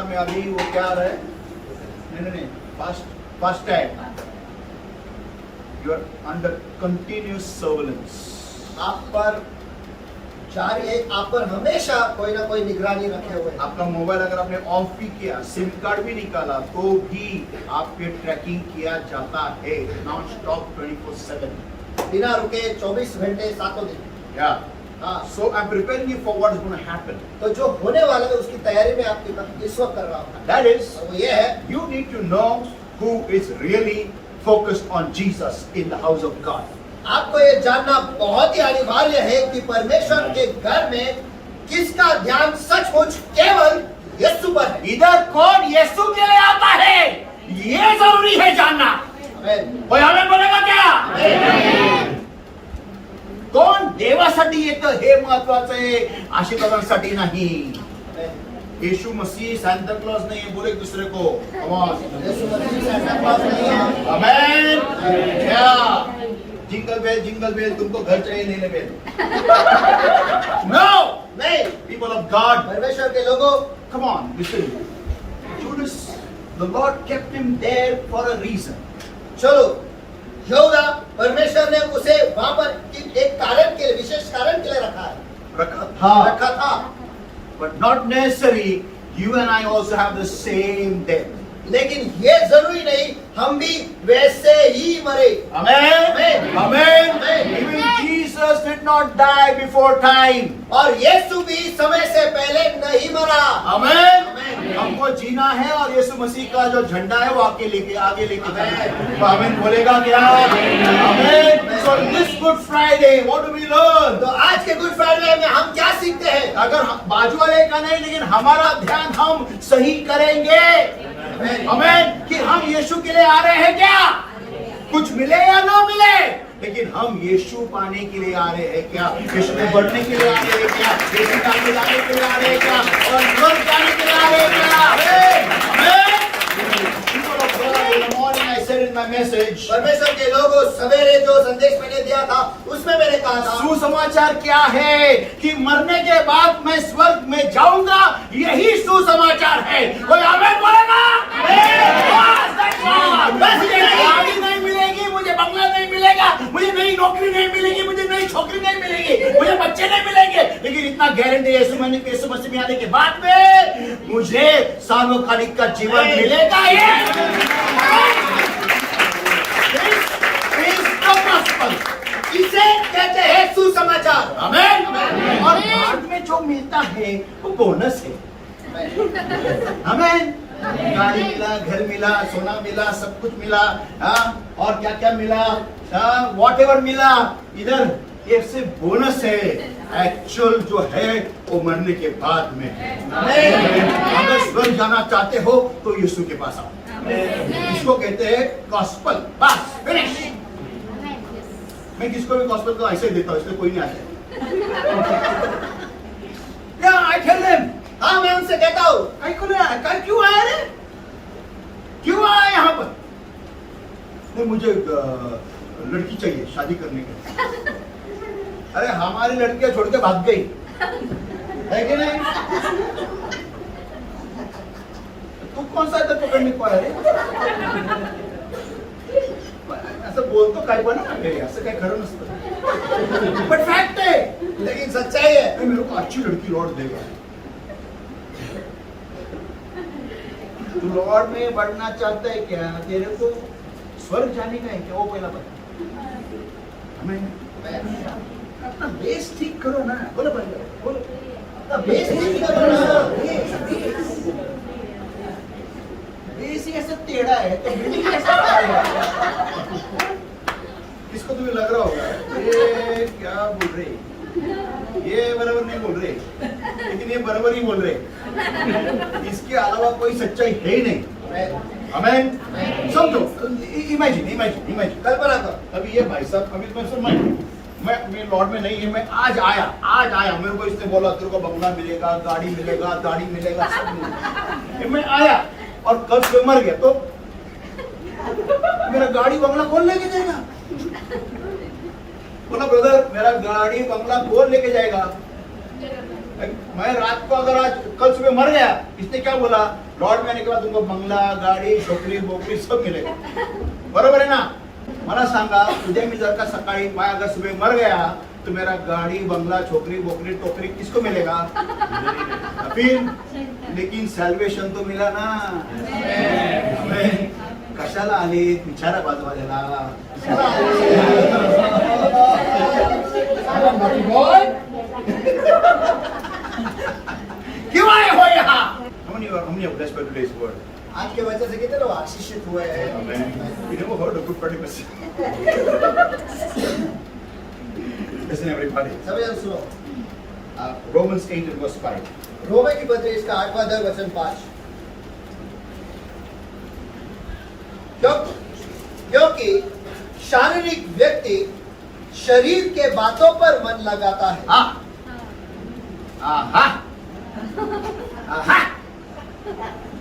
में अभी वो क्या आ रहा है नहीं FASTag you are under continuous surveillance आप पर जारी है, आप पर हमेशा कोई ना कोई निगरानी रखे हुए हैं। आपका मोबाइल अगर आपने ऑफ भी किया सिम कार्ड भी निकाला तो भी आपके ट्रैकिंग किया जाता है नॉन स्टॉप 24/7 बिना रुके 24 घंटे 7 दिन। या हाँ, so I am preparing you for what is going to happen तो जो होने वाला है उसकी तैयारी में आपकी इस वक्त कर रहा हूँ। दैट इज वो ये है you need to know who is really focused on Jesus in the house of God. आपको ये जानना बहुत ही अनिवार्य है कि परमेश्वर के घर में किसका ध्यान सचमुच केवल यीशु पर है। इधर कौन यीशु के लिए आता है ये जरूरी है जानना। आमेन। कोई हमें बोलेगा क्या? कोण देवासाठी येतं हे महत्वाचं आहे आशीर्वादांसाठी नाही। यीशु मसीह सांता क्लॉज नहीं है बोले दुसरे को यीशु मसीह सांता क्लॉज नहीं है। आमेन। क्या जिंगल बेल तुमको घर चाहिए लेने बेल नो नहीं, पीपल ऑफ गॉड परमेश्वर के लोगों come on listen Judas the Lord kept him there for a reason चलो यहूदा परमेश्वर ने उसे वहां पर एक कारण के लिए विशेष कारण के लिए रखा था but not necessarily you and I also have the same death लेकिन ये जरूरी नहीं हम भी वैसे ही मरे। amen Amen. amen Amen. even Jesus Jesus did not die before time. और यीशु भी समय से पहले नहीं मरा। Amen. Amen. हमको जीना है और यीशु मसीह का जो झंडा है वो आगे लेके जाना है। तो आमीन बोलेगा क्या? Amen. So this Good Friday, what do we learn? तो आज के गुड फ्राइडे में हम क्या सीखते हैं? अगर बाजू वाले का नहीं, लेकिन हमारा ध्यान हम सही करेंगे। आमीन। कि हम यीशु के लिए आ रहे हैं क्या? कुछ मिले या ना मिले, लेकिन हम यीशु पाने के लिए आ रहे हैं क्या? यीशु में बढ़ने के लिए आ रहे हैं क्या? यीशु का मिलाने के लिए आ रहे हैं क्या? और स्वर्ग जाने के लिए आ रहे हैं क्या? आमीन। People of God, in the morning I said in my message, परमेश्वर के लोगों, सवेरे जो संदेश मैंने दिया था उसमें मैंने कहा था सुसमाचार क्या है कि मरने के बाद मैं स्वर्ग में जाऊंगा, यही सुसमाचार है। कोई आमीन बोलेगा? मुझे गाड़ी नहीं मिलेगी, मुझे बंगला नहीं मिलेगा, मुझे नई नौकरी नहीं मिलेगी, मुझे नई छोकरी नहीं मिलेगी, मुझे बच्चे नहीं मिलेंगे, लेकिन इतना गारंटी यीशु मसीह में आने के बाद में मुझे सार्वकालिक का जीवन मिलेगा। ये इसे कहते हैं सुसमाचार। आमीन। और बाद में जो मिलता है वो बोनस है। आमीन। गाड़ी मिला, घर मिला, सोना मिला, सब कुछ मिला, हाँ, और क्या क्या मिला, वॉट एवर मिला, इधर ये सिर्फ बोनस है। एक्चुअल जो है वो मरने के बाद में है। अगर स्वर्ग जाना चाहते हो तो यीशु के पास आओ। इसको कहते हैं गॉस्पेल। बस फिनिश। मैं किसको भी गॉस्पेल को ऐसे देता हूँ, इसलिए कोई नहीं आता। या आई टेल देम, हाँ मैं उनसे कहता हूँ, कल क्यों आया रे? क्यों आया यहाँ पर? नहीं, मुझे लड़की चाहिए शादी करने के। अरे हमारी लड़कियां छोड़ के भाग गई है कि नहीं? तू कौन सा इधर पकड़ने को आया रे? असं बोलतो काय पण असं काय खरं नसतं, बट फॅक्ट आहे। लेकिन सच्चाई है। नहीं, मेरे को अच्छी लड़की लौट देगा। तू लॉर्ड में बढ़ना चाहता है क्या? तेरे को स्वर्ग जाने का है क्या? वो पहला बता। हमें अपना बेस ठीक करो ना। बोलो पहले, बोलो। अपना बेस ठीक करो ना। बेस ही ऐसा टेढ़ा है तो बिल्डिंग कैसा बनाएगा? इसको तुम्हें लग रहा होगा ये क्या बोल रहे, ये बराबर नहीं बोल रहे, लेकिन ये बराबर ही बोल रहे। इसके अलावा कोई सच्चाई है ही नहीं। आमीन। समझो, इमेजिन कल्पना कर। अभी ये भाई साहब, अभी मैं सुन, मैं लॉर्ड में नहीं है, मैं आज आया, मेरे को इसने बोला तेरे को बंगला मिलेगा, गाड़ी मिलेगा, दाढ़ी मिलेगा, सब मिलेगा। मैं आया और कल से मर गया तो मेरा गाड़ी बंगला कौन लेके जाएगा? बोला ब्रदर, मेरा गाड़ी बंगला कौन लेके जाएगा? मैं रात को अगर आज कल सुबह मर गया, इसने क्या बोला? लॉर्ड में आने के बाद तुमको बंगला, गाडी, छोकरी बोकरी सब मिलेगा। बरोबर है ना? मला सांगा, उद्या मी जर का सकाळी मैं अगर सुबह मर गया तो मेरा गाड़ी, बंगला, छोकरी बोकरी, टोकरी किसको मिलेगा? फिर लेकिन सैल्वेशन तो मिला ना। कशाला आले विचारा बाजूवाल्याला। क्यों आए हो यहाँ? How many of blessed by today's word? आज के वजह से कितने लोग आशीषित हुए हैं? You never heard a good Friday message. Listen everybody. सभी जन सुनो। Romans 8 and verse 5. रोमे की पत्री इसका 8वां अध्याय वचन 5। क्योंकि शारीरिक व्यक्ति शरीर के बातों पर मन लगाता है।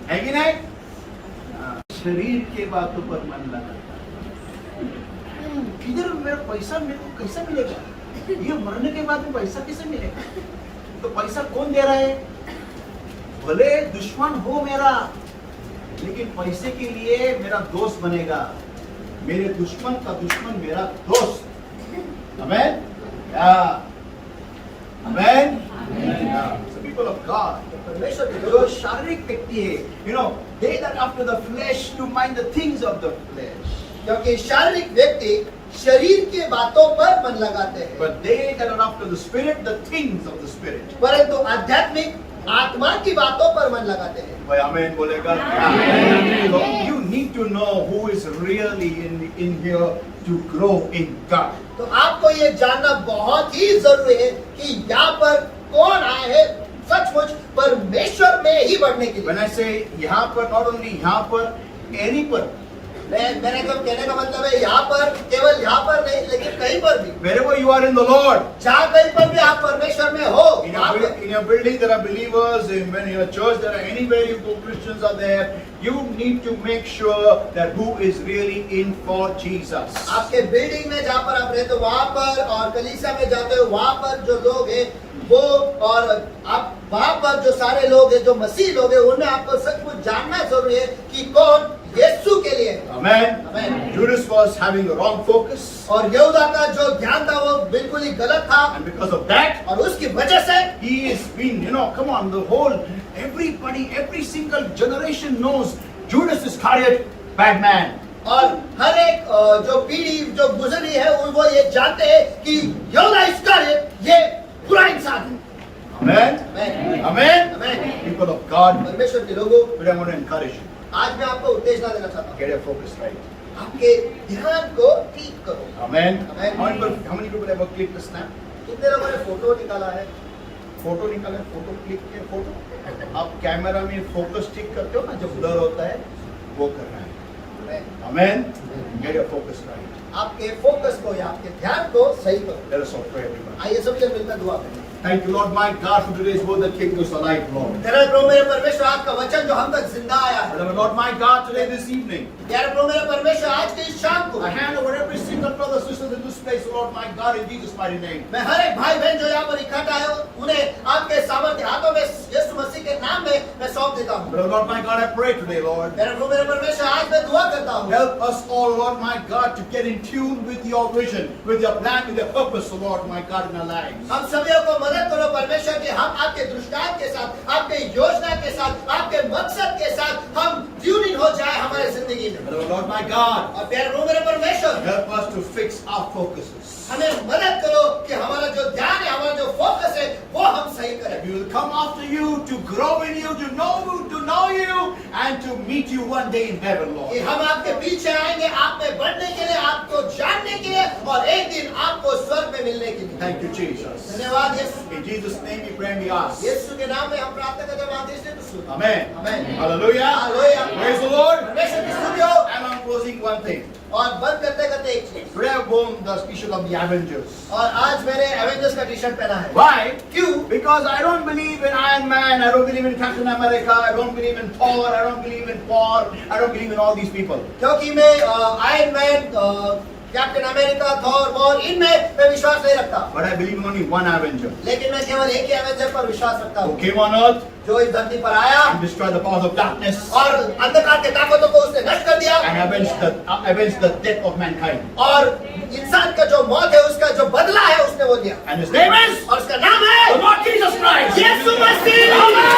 है कि नहीं? शरीर के बातों पर मन लगाता है। किधर मेरा पैसा मेरे को कैसा मिलेगा? ये मरने के बाद में पैसा कैसे मिलेगा? तो पैसा कौन दे रहा है? भले दुश्मन हो मेरा, लेकिन पैसे के लिए मेरा दोस्त बनेगा। मेरे दुश्मन का दुश्मन मेरा दोस्त। आमेन? आमेन? People of God, परमेश्वर के जो लोग शारीरिक व्यक्ति है, you know, they that after the flesh to mind the things of the flesh. क्योंकि शारीरिक व्यक्ति शरीर की बातों पर मन लगाते हैं, But they that are after the Spirit, the things of the Spirit. परंतु आध्यात्मिक आत्मा की बातों पर मन लगाते हैं। भाई आमेन बोलेगा? So you need to know who is really in here to grow in God. तो आपको ये जानना बहुत ही जरूरी है कि यहाँ पर कौन आए हैं सचमुच परमेश्वर में ही बढ़ने के लिए। When I say यहाँ पर, not only यहाँ पर, any पर, मेरे को कहने का मतलब है यहाँ पर, केवल यहाँ पर नहीं लेकिन कहीं पर भी, wherever you are in the Lord. जहाँ कहीं पर भी आप परमेश्वर में हो, In your building there are believers, when in your church there are anywhere you go, Christians are there. You need to make sure that who is really in for Jesus. आपके building में जहाँ पर आप रहते हो वहाँ पर, और कलीसिया में जाते हो वहाँ पर जो लोग हैं वो, और आप वहाँ पर जो सारे लोग हैं जो मसीह लोग हैं, उनमें आपको सचमुच जानना जरूरी है कि कौन यीशु के लिए है। Amen. Amen. Judas was having the wrong focus, और यहूदा का जो ध्यान था वो बिल्कुल ही गलत था, and because of that, और उसकी वजह से he is been, come on, the whole, everybody, every single generation knows Judas Iscariot, bad man. और हर एक जो पीढ़ी जो गुजरी है वो ये जानते हैं कि यहूदा इस्करियोत ये बुरा इंसान है। Amen. Amen. Amen. Amen. People of God, परमेश्वर के लोगों, today I want to encourage you. आज मैं आपको उत्तेजना देना चाहता हूँ, Get your focus right. आपके ध्यान को ठीक करो। Amen. Amen. How many people ever clicked the snap? कितने लोगों ने फोटो निकाला है? फोटो निकाला, फोटो क्लिक किया, फोटो। आप कैमरा में फोकस ठीक करते हो ना, जब ब्लर होता है, वो करना है। Amen. Get your focus right. आपके फोकस को या आपके ध्यान को सही करो। Let us all pray, everyone. आइए सब जन मिलकर दुआ करें। Thank you, Lord, my God, for today's word that came to us alive, Lord. तेरा प्रभु मेरे परमेश्वर आज का वचन जो हम तक जिंदा आया है। Lord, my God, today, this evening, तेरा प्रभु मेरे परमेश्वर आज की इस शाम को I hand over every single brother, sister in this place, Lord, my God, in Jesus' mighty name. मैं हर एक भाई बहन जो यहाँ पर इकट्ठा है उन्हें आपके सामर्थ्य हाथों में यीशु मसीह के नाम में मैं सौंप देता हूँ। Lord, my God, I pray today, Lord. तेरा प्रभु मेरे परमेश्वर आज मैं दुआ करता हूँ। Help us all, Lord, my God, to get in tune with your vision, with your plan, with your purpose, Lord, my God, in our lives. हम सभी को मदद करो परमेश्वर कि हम आपके दृष्टांत के साथ, आपके योजना के साथ, आपके मकसद के साथ हम ट्यून इन हो जाए हमारे जिंदगी में। Lord, my God, और प्यारे प्रभु मेरे परमेश्वर, help us to fix our focuses. हमें मदद करो कि हमारा जो ध्यान है, हमारा जो फोकस है, वो हम सही करें। We will come after you to grow in you, to know you, and to meet you one day in heaven, Lord. कि हम आपके पीछे आएंगे, आप में बढ़ने के लिए, आपको जानने के लिए, और एक दिन आपको स्वर्ग में मिलने के लिए। Thank you, Jesus. धन्यवाद यीशु। In Jesus' name we pray and we ask. यीशु के नाम में हम प्रार्थना करते हैं, आदेश देते हैं। Amen. Amen. Hallelujah. Hallelujah. Praise the Lord. परमेश्वर की स्तुति हो। And I'm closing one thing. और बंद करते करते एक चीज, Today I've worn the t-shirt of the Avengers. और आज मैंने एवेंजर्स का टी शर्ट पहना है। Why? क्यों? Because I don't believe in Iron Man, I don't believe in Captain America, I don't believe in Thor, I don't believe in Paul, I don't believe in all these people. क्योंकि मैं iron man, captain America, Thor, war, इनमें मैं विश्वास नहीं रखता। But I believe in only one Avenger. लेकिन मैं केवल एक ही एवेंजर पर विश्वास रखता Who हूँ, came on earth जो इस धरती पर आया and destroyed the powers of darkness और अंधकार के ताकतों को उसने नष्ट कर दिया, and avenged the death of mankind. और इंसान का जो मौत है उसका जो बदला है उसने वो दिया, And his name is और उसका नाम है the Lord Jesus Christ. Yeshu Masih.